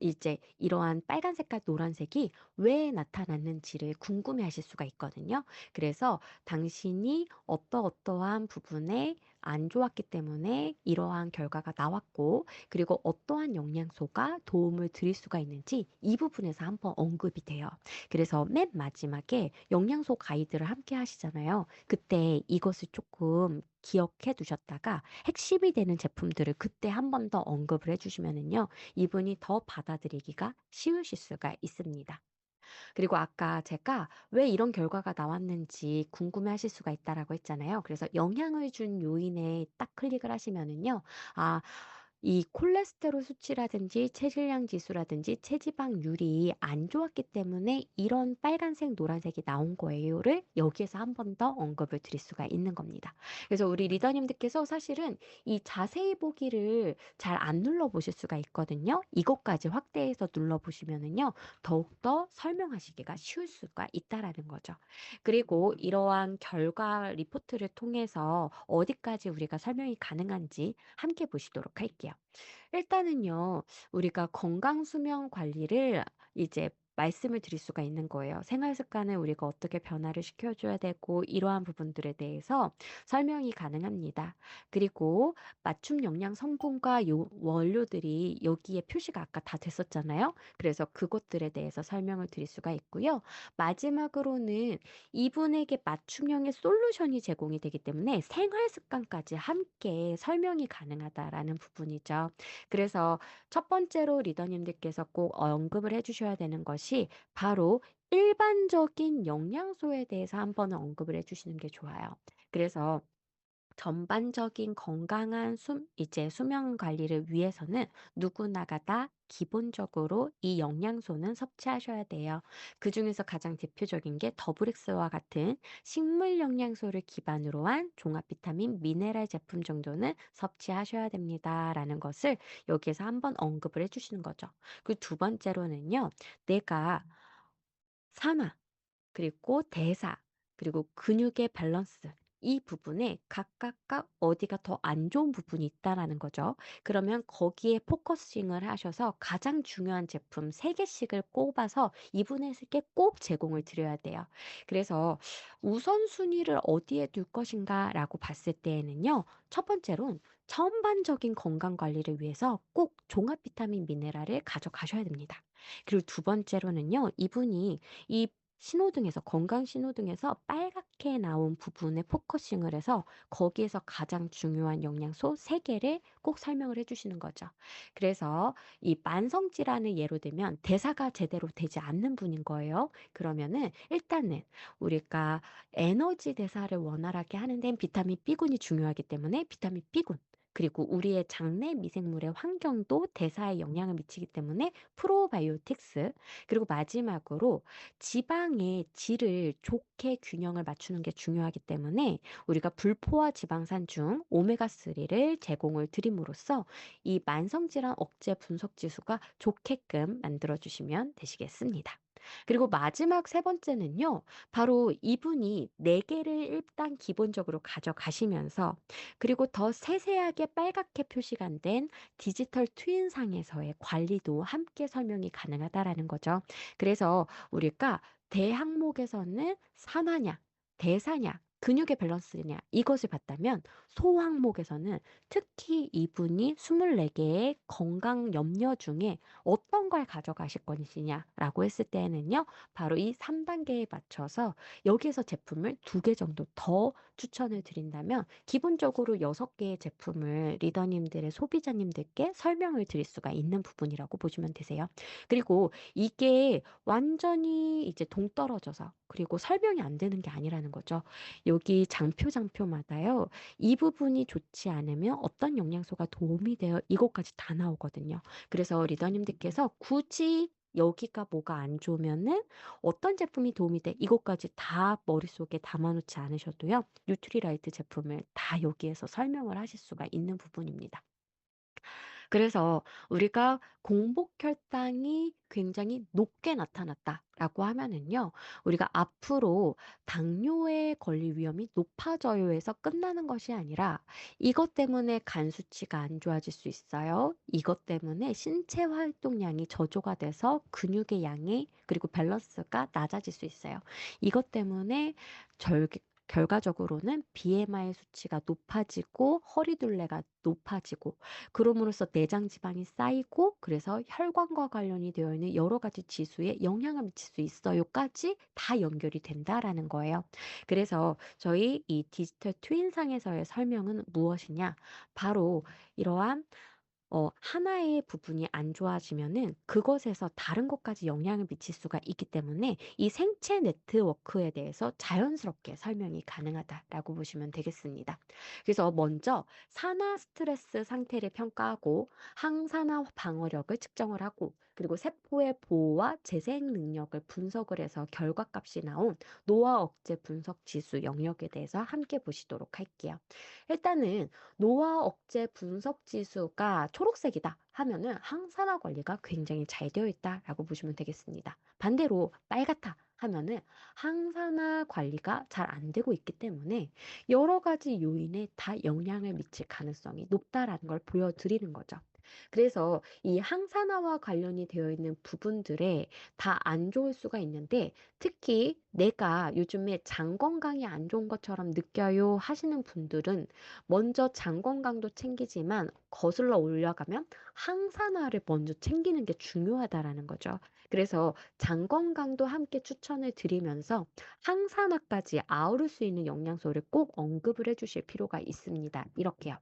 이제 이러한 빨간 색깔 노란색이 왜 나타났는지를 궁금해하실 수가 있거든요. 그래서 당신이 어떠어떠한 부분에 안 좋았기 때문에 이러한 결과가 나왔고, 그리고 어떠한 영양소가 도움을 드릴 수가 있는지 이 부분에서 한번 언급이 돼요. 그래서 맨 마지막에 영양소 가이드를 함께 하시잖아요. 그때 이것을 조금 기억해 두셨다가 핵심이 되는 제품들을 그때 한 번 더 언급을 해주시면은요, 이분이 더 받아들이기가 쉬우실 수가 있습니다. 그리고 아까 제가 왜 이런 결과가 나왔는지 궁금해 하실 수가 있다라고 했잖아요. 그래서 영향을 준 요인에 딱 클릭을 하시면은요. 아, 이 콜레스테롤 수치라든지 체질량 지수라든지 체지방률이 안 좋았기 때문에 이런 빨간색, 노란색이 나온 거예요를 여기에서 한 번 더 언급을 드릴 수가 있는 겁니다. 그래서 우리 리더님들께서 사실은 이 자세히 보기를 잘 안 눌러보실 수가 있거든요. 이것까지 확대해서 눌러보시면은요. 더욱더 설명하시기가 쉬울 수가 있다라는 거죠. 그리고 이러한 결과 리포트를 통해서 어디까지 우리가 설명이 가능한지 함께 보시도록 할게요. 일단은요, 우리가 건강 수면 관리를 이제 말씀을 드릴 수가 있는 거예요. 생활 습관을 우리가 어떻게 변화를 시켜줘야 되고, 이러한 부분들에 대해서 설명이 가능합니다. 그리고 맞춤 영양 성분과 원료들이 여기에 표시가 아까 다 됐었잖아요. 그래서 그것들에 대해서 설명을 드릴 수가 있고요. 마지막으로는 이분에게 맞춤형의 솔루션이 제공이 되기 때문에 생활 습관까지 함께 설명이 가능하다라는 부분이죠. 그래서 첫 번째로 리더님들께서 꼭 언급을 해 주셔야 되는 것이 바로 일반적인 영양소에 대해서 한번 언급을 해 주시는 게 좋아요. 그래서 전반적인 건강한 이제 수면 관리를 위해서는 누구나가 다 기본적으로 이 영양소는 섭취하셔야 돼요. 그중에서 가장 대표적인 게 더블엑스와 같은 식물 영양소를 기반으로 한 종합 비타민, 미네랄 제품 정도는 섭취하셔야 됩니다라는 것을 여기에서 한번 언급을 해주시는 거죠. 그 두 번째로는요, 내가 산화, 그리고 대사, 그리고 근육의 밸런스, 이 부분에 각각각 어디가 더 안 좋은 부분이 있다라는 거죠. 그러면 거기에 포커싱을 하셔서 가장 중요한 제품 3개씩을 꼽아서 이분에게 꼭 제공을 드려야 돼요. 그래서 우선순위를 어디에 둘 것인가라고 봤을 때에는요. 첫 번째로는 전반적인 건강 관리를 위해서 꼭 종합 비타민 미네랄을 가져가셔야 됩니다. 그리고 두 번째로는요. 이분이 이 신호등에서 건강 신호등에서 빨갛게 나온 부분에 포커싱을 해서 거기에서 가장 중요한 영양소 3개를 꼭 설명을 해 주시는 거죠. 그래서 이 만성 질환을 예로 들면 대사가 제대로 되지 않는 분인 거예요. 그러면은 일단은 우리가 에너지 대사를 원활하게 하는 데는 비타민 B군이 중요하기 때문에 비타민 B군, 그리고 우리의 장내 미생물의 환경도 대사에 영향을 미치기 때문에 프로바이오틱스, 그리고 마지막으로 지방의 질을 좋게 균형을 맞추는 게 중요하기 때문에 우리가 불포화 지방산 중 오메가3를 제공을 드림으로써 이 만성질환 억제 분석 지수가 좋게끔 만들어 주시면 되시겠습니다. 그리고 마지막 세 번째는요. 바로 이분이 4 개를 일단 기본적으로 가져가시면서 그리고 더 세세하게 빨갛게 표시가 된 디지털 트윈 상에서의 관리도 함께 설명이 가능하다라는 거죠. 그래서 우리가 대항목에서는 산화냐, 대사냐, 근육의 밸런스냐 이것을 봤다면 소항목에서는 특히 이분이 24개의 건강 염려 중에 어떤 걸 가져가실 것이냐라고 했을 때에는요. 바로 이 3단계에 맞춰서 여기에서 제품을 2개 정도 더 추천을 드린다면 기본적으로 6개의 제품을 리더님들의 소비자님들께 설명을 드릴 수가 있는 부분이라고 보시면 되세요. 그리고 이게 완전히 이제 동떨어져서 그리고 설명이 안 되는 게 아니라는 거죠. 여기 장표마다요. 이 부분이 좋지 않으면 어떤 영양소가 도움이 돼요. 이것까지 다 나오거든요. 그래서 리더님들께서 굳이 여기가 뭐가 안 좋으면은 어떤 제품이 도움이 돼? 이것까지 다 머릿속에 담아놓지 않으셔도요. 뉴트리라이트 제품을 다 여기에서 설명을 하실 수가 있는 부분입니다. 그래서 우리가 공복 혈당이 굉장히 높게 나타났다라고 하면은요. 우리가 앞으로 당뇨에 걸릴 위험이 높아져요에서 끝나는 것이 아니라 이것 때문에 간 수치가 안 좋아질 수 있어요. 이것 때문에 신체 활동량이 저조가 돼서 근육의 양이 그리고 밸런스가 낮아질 수 있어요. 이것 때문에 절 결과적으로는 BMI 수치가 높아지고 허리둘레가 높아지고 그럼으로써 내장 지방이 쌓이고 그래서 혈관과 관련이 되어 있는 여러 가지 지수에 영향을 미칠 수 있어요까지 다 연결이 된다라는 거예요. 그래서 저희 이 디지털 트윈상에서의 설명은 무엇이냐? 바로 이러한 하나의 부분이 안 좋아지면은 그것에서 다른 것까지 영향을 미칠 수가 있기 때문에 이 생체 네트워크에 대해서 자연스럽게 설명이 가능하다라고 보시면 되겠습니다. 그래서 먼저 산화 스트레스 상태를 평가하고 항산화 방어력을 측정을 하고 그리고 세포의 보호와 재생 능력을 분석을 해서 결과값이 나온 노화 억제 분석 지수 영역에 대해서 함께 보시도록 할게요. 일단은 노화 억제 분석 지수가 초록색이다 하면은 항산화 관리가 굉장히 잘 되어 있다라고 보시면 되겠습니다. 반대로 빨갛다 하면은 항산화 관리가 잘 안 되고 있기 때문에 여러 가지 요인에 다 영향을 미칠 가능성이 높다라는 걸 보여드리는 거죠. 그래서 이 항산화와 관련이 되어 있는 부분들에 다 안 좋을 수가 있는데 특히 내가 요즘에 장 건강이 안 좋은 것처럼 느껴요 하시는 분들은 먼저 장 건강도 챙기지만 거슬러 올라가면 항산화를 먼저 챙기는 게 중요하다라는 거죠. 그래서 장 건강도 함께 추천을 드리면서 항산화까지 아우를 수 있는 영양소를 꼭 언급을 해주실 필요가 있습니다. 이렇게요.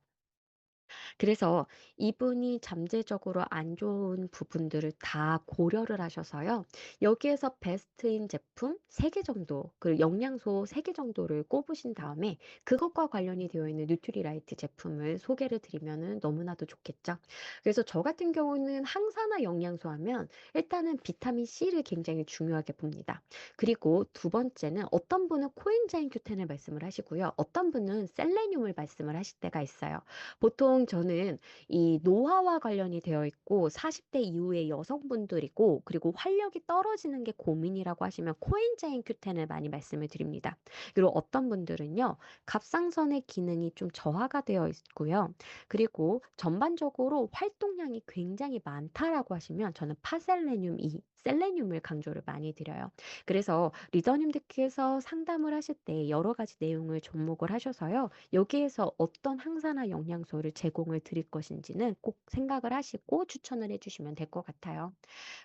그래서 이분이 잠재적으로 안 좋은 부분들을 다 고려를 하셔서요. 여기에서 베스트인 제품 3개 정도, 그 영양소 3개 정도를 꼽으신 다음에 그것과 관련이 되어 있는 뉴트리라이트 제품을 소개를 드리면은 너무나도 좋겠죠. 그래서 저 같은 경우는 항산화 영양소 하면 일단은 비타민 C를 굉장히 중요하게 봅니다. 그리고 두 번째는 어떤 분은 코엔자임 Q10을 말씀을 하시고요. 어떤 분은 셀레늄을 말씀을 하실 때가 있어요. 보통 저는 이 노화와 관련이 되어 있고 40대 이후의 여성분들이고 그리고 활력이 떨어지는 게 고민이라고 하시면 코엔자임 Q10을 많이 말씀을 드립니다. 그리고 어떤 분들은요. 갑상선의 기능이 좀 저하가 되어 있고요. 그리고 전반적으로 활동량이 굉장히 많다라고 하시면 저는 파셀레늄 이 셀레늄을 강조를 많이 드려요. 그래서 리더님들께서 상담을 하실 때 여러 가지 내용을 접목을 하셔서요. 여기에서 어떤 항산화 영양소를 제공을 드릴 것인지는 꼭 생각을 하시고 추천을 해주시면 될 것 같아요.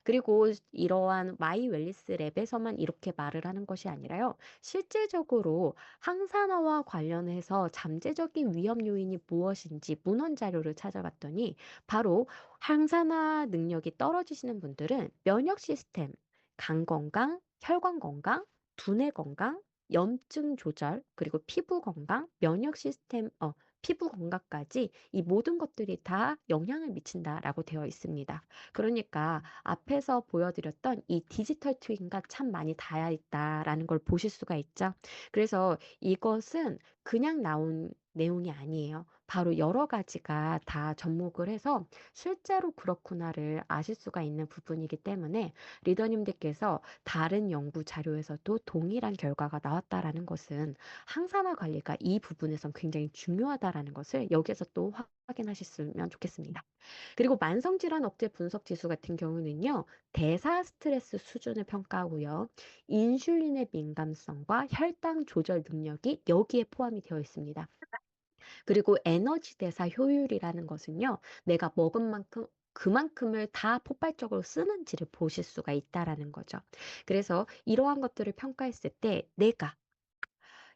그리고 이러한 마이 웰리스 랩에서만 이렇게 말을 하는 것이 아니라요. 실제적으로 항산화와 관련해서 잠재적인 위험 요인이 무엇인지 문헌 자료를 찾아봤더니 바로 항산화 능력이 떨어지시는 분들은 면역 시스템, 간 건강, 혈관 건강, 두뇌 건강, 염증 조절, 그리고 피부 건강, 면역 시스템, 피부 건강까지 이 모든 것들이 다 영향을 미친다라고 되어 있습니다. 그러니까 앞에서 보여드렸던 이 디지털 트윈과 참 많이 닿아 있다라는 걸 보실 수가 있죠. 그래서 이것은 그냥 나온 내용이 아니에요. 바로 여러 가지가 다 접목을 해서 실제로 그렇구나를 아실 수가 있는 부분이기 때문에 리더님들께서 다른 연구 자료에서도 동일한 결과가 나왔다라는 것은 항산화 관리가 이 부분에선 굉장히 중요하다라는 것을 여기에서 또 확인하셨으면 좋겠습니다. 그리고 만성질환 억제 분석 지수 같은 경우는요, 대사 스트레스 수준을 평가하고요, 인슐린의 민감성과 혈당 조절 능력이 여기에 포함이 되어 있습니다. 그리고 에너지 대사 효율이라는 것은요, 내가 먹은 만큼 그만큼을 다 폭발적으로 쓰는지를 보실 수가 있다라는 거죠. 그래서 이러한 것들을 평가했을 때 내가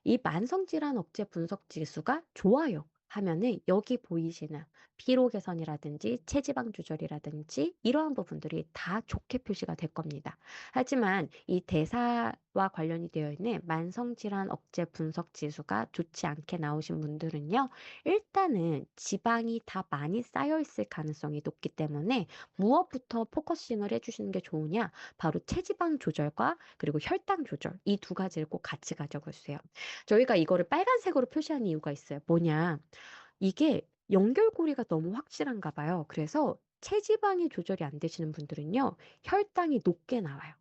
이 만성질환 억제 분석 지수가 좋아요 하면은 여기 보이시는 피로 개선이라든지 체지방 조절이라든지 이러한 부분들이 다 좋게 표시가 될 겁니다. 하지만 이 대사와 관련이 되어 있는 만성질환 억제 분석 지수가 좋지 않게 나오신 분들은요, 일단은 지방이 다 많이 쌓여 있을 가능성이 높기 때문에 무엇부터 포커싱을 해주시는 게 좋으냐? 바로 체지방 조절과 그리고 혈당 조절 이 두 가지를 꼭 같이 가져보세요. 저희가 이거를 빨간색으로 표시한 이유가 있어요. 뭐냐? 이게 연결고리가 너무 확실한가 봐요. 그래서 체지방이 조절이 안 되시는 분들은요, 혈당이 높게 나와요.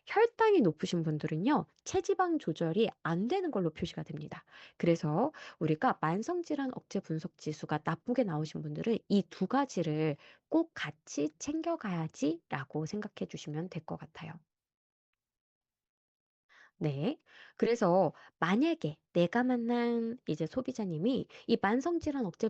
혈당이 높으신 분들은요, 체지방 조절이 안 되는 걸로 표시가 됩니다. 그래서 우리가 만성질환 억제 분석 지수가 나쁘게 나오신 분들은 이 두 가지를 꼭 같이 챙겨가야지라고 생각해 주시면 될 것 같아요. 네. 그래서 만약에 내가 만난 이제 소비자님이 이 만성질환 억제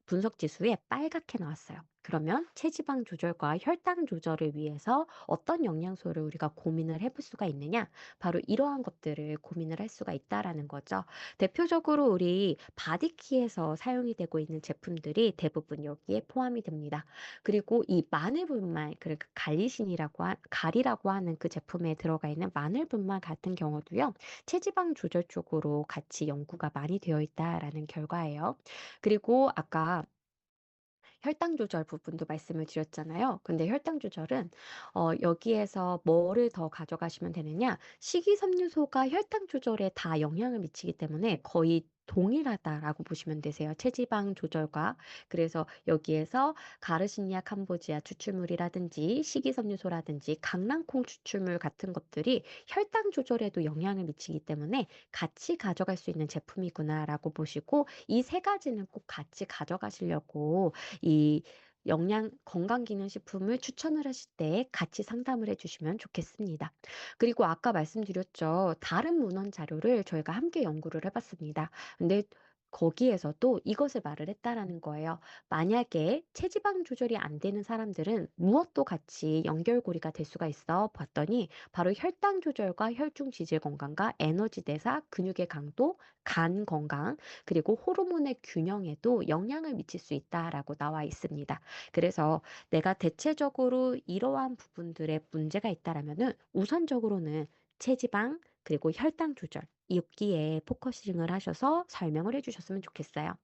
분석 지수에 빨갛게 나왔어요. 그러면 체지방 조절과 혈당 조절을 위해서 어떤 영양소를 우리가 고민을 해볼 수가 있느냐? 바로 이러한 것들을 고민을 할 수가 있다라는 거죠. 대표적으로 우리 바디키에서 사용이 되고 있는 제품들이 대부분 여기에 포함이 됩니다. 그리고 이 마늘분말, 그리고 가리라고 하는 그 제품에 들어가 있는 마늘분말 같은 경우도요, 체지방 조절 쪽으로 같이 연구가 많이 되어 있다라는 결과예요. 그리고 아까 혈당 조절 부분도 말씀을 드렸잖아요. 근데 혈당 조절은 여기에서 뭐를 더 가져가시면 되느냐? 식이섬유소가 혈당 조절에 다 영향을 미치기 때문에 거의 동일하다라고 보시면 되세요. 체지방 조절과. 그래서 여기에서 가르시니아 캄보지아 추출물이라든지 식이섬유소라든지 강낭콩 추출물 같은 것들이 혈당 조절에도 영향을 미치기 때문에 같이 가져갈 수 있는 제품이구나라고 보시고 이 세 가지는 꼭 같이 가져가시려고 이 건강기능식품을 추천을 하실 때 같이 상담을 해주시면 좋겠습니다. 그리고 아까 말씀드렸죠. 다른 문헌 자료를 저희가 함께 연구를 해봤습니다. 근데 거기에서도 이것을 말을 했다라는 거예요. 만약에 체지방 조절이 안 되는 사람들은 무엇도 같이 연결고리가 될 수가 있어 봤더니 바로 혈당 조절과 혈중 지질 건강과 에너지 대사, 근육의 강도, 간 건강, 그리고 호르몬의 균형에도 영향을 미칠 수 있다라고 나와 있습니다. 그래서 내가 대체적으로 이러한 부분들에 문제가 있다라면은 우선적으로는 체지방 그리고 혈당 조절 여기에 포커싱을 하셔서 설명을 해주셨으면 좋겠어요.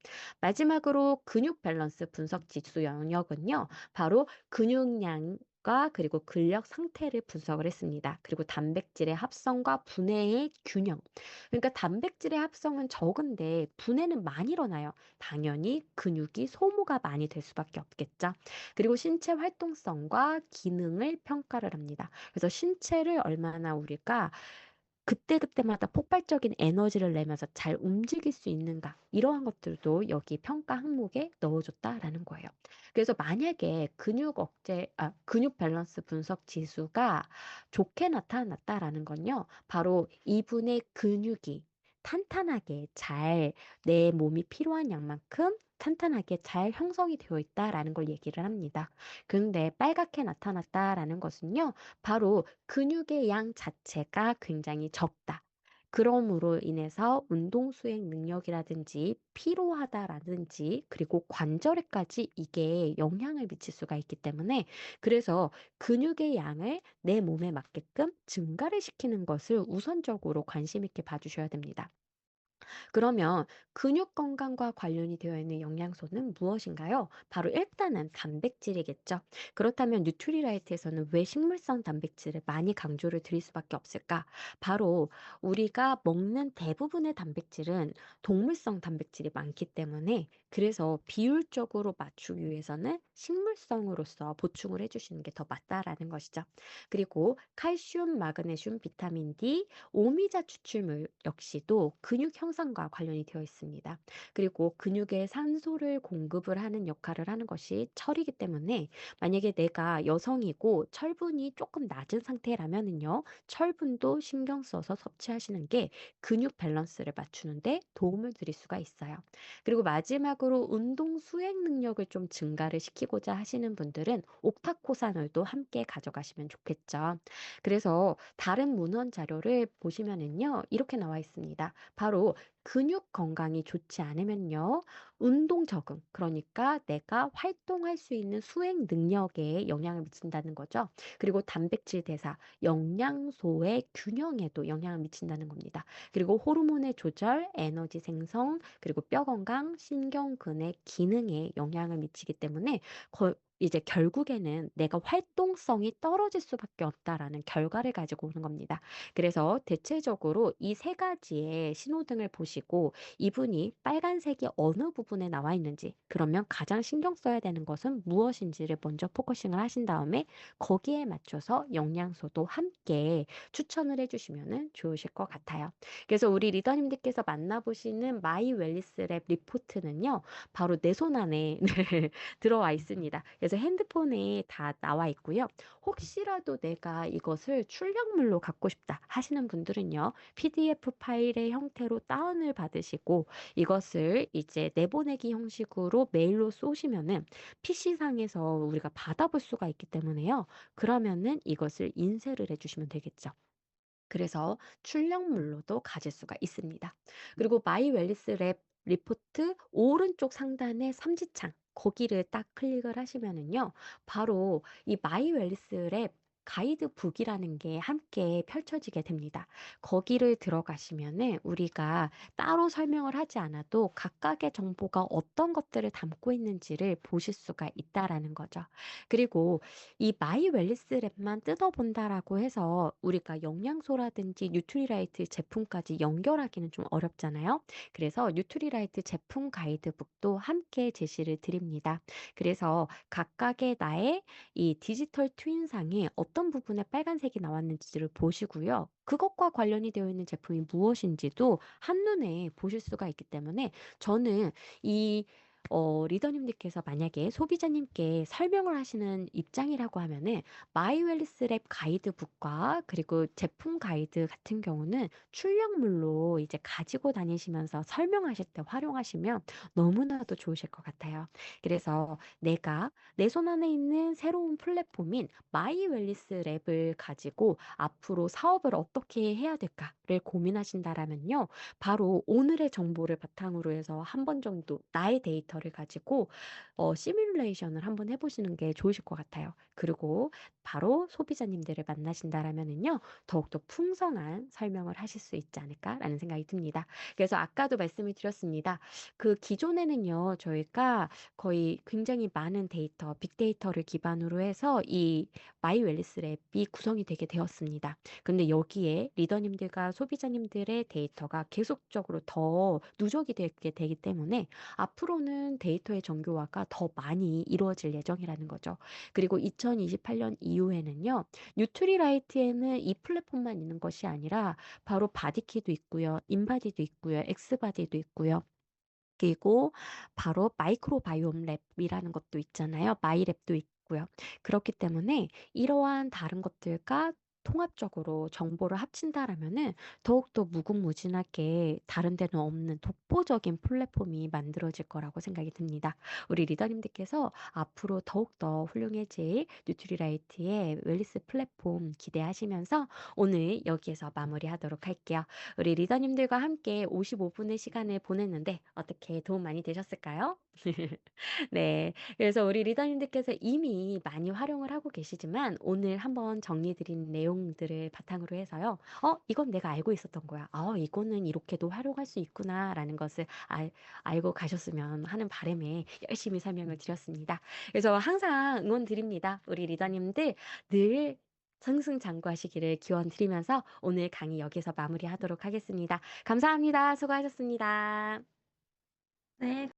마지막으로 근육 밸런스 분석 지수 영역은요, 바로 근육량과 그리고 근력 상태를 분석을 했습니다. 그리고 단백질의 합성과 분해의 균형. 그러니까 단백질의 합성은 적은데 분해는 많이 일어나요. 당연히 근육이 소모가 많이 될 수밖에 없겠죠. 그리고 신체 활동성과 기능을 평가를 합니다. 그래서 신체를 얼마나 우리가 그때그때마다 폭발적인 에너지를 내면서 잘 움직일 수 있는가 이러한 것들도 여기 평가 항목에 넣어줬다라는 거예요. 그래서 만약에 근육 밸런스 분석 지수가 좋게 나타났다라는 건요, 바로 이분의 근육이 탄탄하게 잘 내 몸이 필요한 양만큼 탄탄하게 잘 형성이 되어 있다라는 걸 얘기를 합니다. 근데 빨갛게 나타났다라는 것은요, 바로 근육의 양 자체가 굉장히 적다. 그러므로 인해서 운동 수행 능력이라든지 피로하다라든지 그리고 관절에까지 이게 영향을 미칠 수가 있기 때문에 그래서 근육의 양을 내 몸에 맞게끔 증가를 시키는 것을 우선적으로 관심 있게 봐주셔야 됩니다. 그러면 근육 건강과 관련이 되어 있는 영양소는 무엇인가요? 바로 일단은 단백질이겠죠. 그렇다면 뉴트리라이트에서는 왜 식물성 단백질을 많이 강조를 드릴 수밖에 없을까? 바로 우리가 먹는 대부분의 단백질은 동물성 단백질이 많기 때문에, 그래서 비율적으로 맞추기 위해서는 식물성으로서 보충을 해주시는 게 더 맞다라는 것이죠. 그리고 칼슘, 마그네슘, 비타민 D, 오미자 추출물 역시도 근육 형성과 관련이 되어 있습니다. 그리고 근육에 산소를 공급을 하는 역할을 하는 것이 철이기 때문에, 만약에 내가 여성이고 철분이 조금 낮은 상태라면은요, 철분도 신경 써서 섭취하시는 게 근육 밸런스를 맞추는데 도움을 드릴 수가 있어요. 그리고 마지막으로 운동 수행 능력을 좀 증가를 시키고자 하시는 분들은 옥타코사놀도 함께 가져가시면 좋겠죠. 그래서 다른 문헌 자료를 보시면은요, 이렇게 나와 있습니다. 바로 근육 건강이 좋지 않으면요, 운동 적응, 그러니까 내가 활동할 수 있는 수행 능력에 영향을 미친다는 거죠. 그리고 단백질 대사, 영양소의 균형에도 영향을 미친다는 겁니다. 그리고 호르몬의 조절, 에너지 생성, 그리고 뼈 건강, 신경근의 기능에 영향을 미치기 때문에 이제 결국에는 내가 활동성이 떨어질 수밖에 없다라는 결과를 가지고 오는 겁니다. 그래서 대체적으로 이 세 가지의 신호등을 보시고 이분이 빨간색이 어느 부분에 나와 있는지, 그러면 가장 신경 써야 되는 것은 무엇인지를 먼저 포커싱을 하신 다음에 거기에 맞춰서 영양소도 함께 추천을 해주시면 좋으실 것 같아요. 그래서 우리 리더님들께서 만나보시는 마이 웰리스 랩 리포트는요, 바로 내 손 안에 들어와 있습니다. 그래서 핸드폰에 다 나와 있고요. 혹시라도 내가 이것을 출력물로 갖고 싶다 하시는 분들은요, PDF 파일의 형태로 다운을 받으시고 이것을 이제 내보내기 형식으로 메일로 쏘시면은 PC상에서 우리가 받아볼 수가 있기 때문에요. 그러면은 이것을 인쇄를 해주시면 되겠죠. 그래서 출력물로도 가질 수가 있습니다. 그리고 마이 웰리스 랩 리포트 오른쪽 상단의 삼지창 거기를 딱 클릭을 하시면은요. 바로 이 마이 웰리스 랩 가이드북이라는 게 함께 펼쳐지게 됩니다. 거기를 들어가시면은 우리가 따로 설명을 하지 않아도 각각의 정보가 어떤 것들을 담고 있는지를 보실 수가 있다라는 거죠. 그리고 이 마이 웰리스 랩만 뜯어본다라고 해서 우리가 영양소라든지 뉴트리라이트 제품까지 연결하기는 좀 어렵잖아요. 그래서 뉴트리라이트 제품 가이드북도 함께 제시를 드립니다. 그래서 각각의 나의 이 디지털 트윈상에 어떤 부분에 빨간색이 나왔는지를 보시고요. 그것과 관련이 되어 있는 제품이 무엇인지도 한눈에 보실 수가 있기 때문에, 저는 이 리더님들께서 만약에 소비자님께 설명을 하시는 입장이라고 하면은 마이 웰리스 랩 가이드북과 그리고 제품 가이드 같은 경우는 출력물로 이제 가지고 다니시면서 설명하실 때 활용하시면 너무나도 좋으실 것 같아요. 그래서 내가 내 손 안에 있는 새로운 플랫폼인 마이 웰리스 랩을 가지고 앞으로 사업을 어떻게 해야 될까를 고민하신다라면요. 바로 오늘의 정보를 바탕으로 해서 한 번 정도 나의 데이터를 가지고 시뮬레이션을 한번 해보시는 게 좋으실 것 같아요. 그리고 바로 소비자님들을 만나신다라면은요, 더욱더 풍성한 설명을 하실 수 있지 않을까라는 생각이 듭니다. 그래서 아까도 말씀을 드렸습니다. 그 기존에는요, 저희가 거의 굉장히 많은 데이터, 빅데이터를 기반으로 해서 이 마이 웰리스 랩이 구성이 되게 되었습니다. 근데 여기에 리더님들과 소비자님들의 데이터가 계속적으로 더 누적이 되게 되기 때문에 앞으로는 데이터의 정교화가 더 많이 이루어질 예정이라는 거죠. 그리고 2028년 이후에는요, 뉴트리라이트에는 이 플랫폼만 있는 것이 아니라 바로 바디키도 있고요, 인바디도 있고요, 엑스바디도 있고요. 그리고 바로 마이크로바이옴 랩이라는 것도 있잖아요. 마이랩도 있고요. 그렇기 때문에 이러한 다른 것들과 통합적으로 정보를 합친다라면은 더욱더 무궁무진하게 다른 데는 없는 독보적인 플랫폼이 만들어질 거라고 생각이 듭니다. 우리 리더님들께서 앞으로 더욱더 훌륭해질 뉴트리라이트의 웰리스 플랫폼 기대하시면서 오늘 여기에서 마무리하도록 할게요. 우리 리더님들과 함께 55분의 시간을 보냈는데 어떻게 도움 많이 되셨을까요? 네. 그래서 우리 리더님들께서 이미 많이 활용을 하고 계시지만 오늘 한번 정리해 드린 내용들을 바탕으로 해서요. '이건 내가 알고 있었던 거야. 이거는 이렇게도 활용할 수 있구나.'라는 것을 알고 가셨으면 하는 바람에 열심히 설명을 드렸습니다. 그래서 항상 응원 드립니다. 우리 리더님들 늘 승승장구하시기를 기원 드리면서 오늘 강의 여기서 마무리하도록 하겠습니다. 감사합니다. 수고하셨습니다. 네.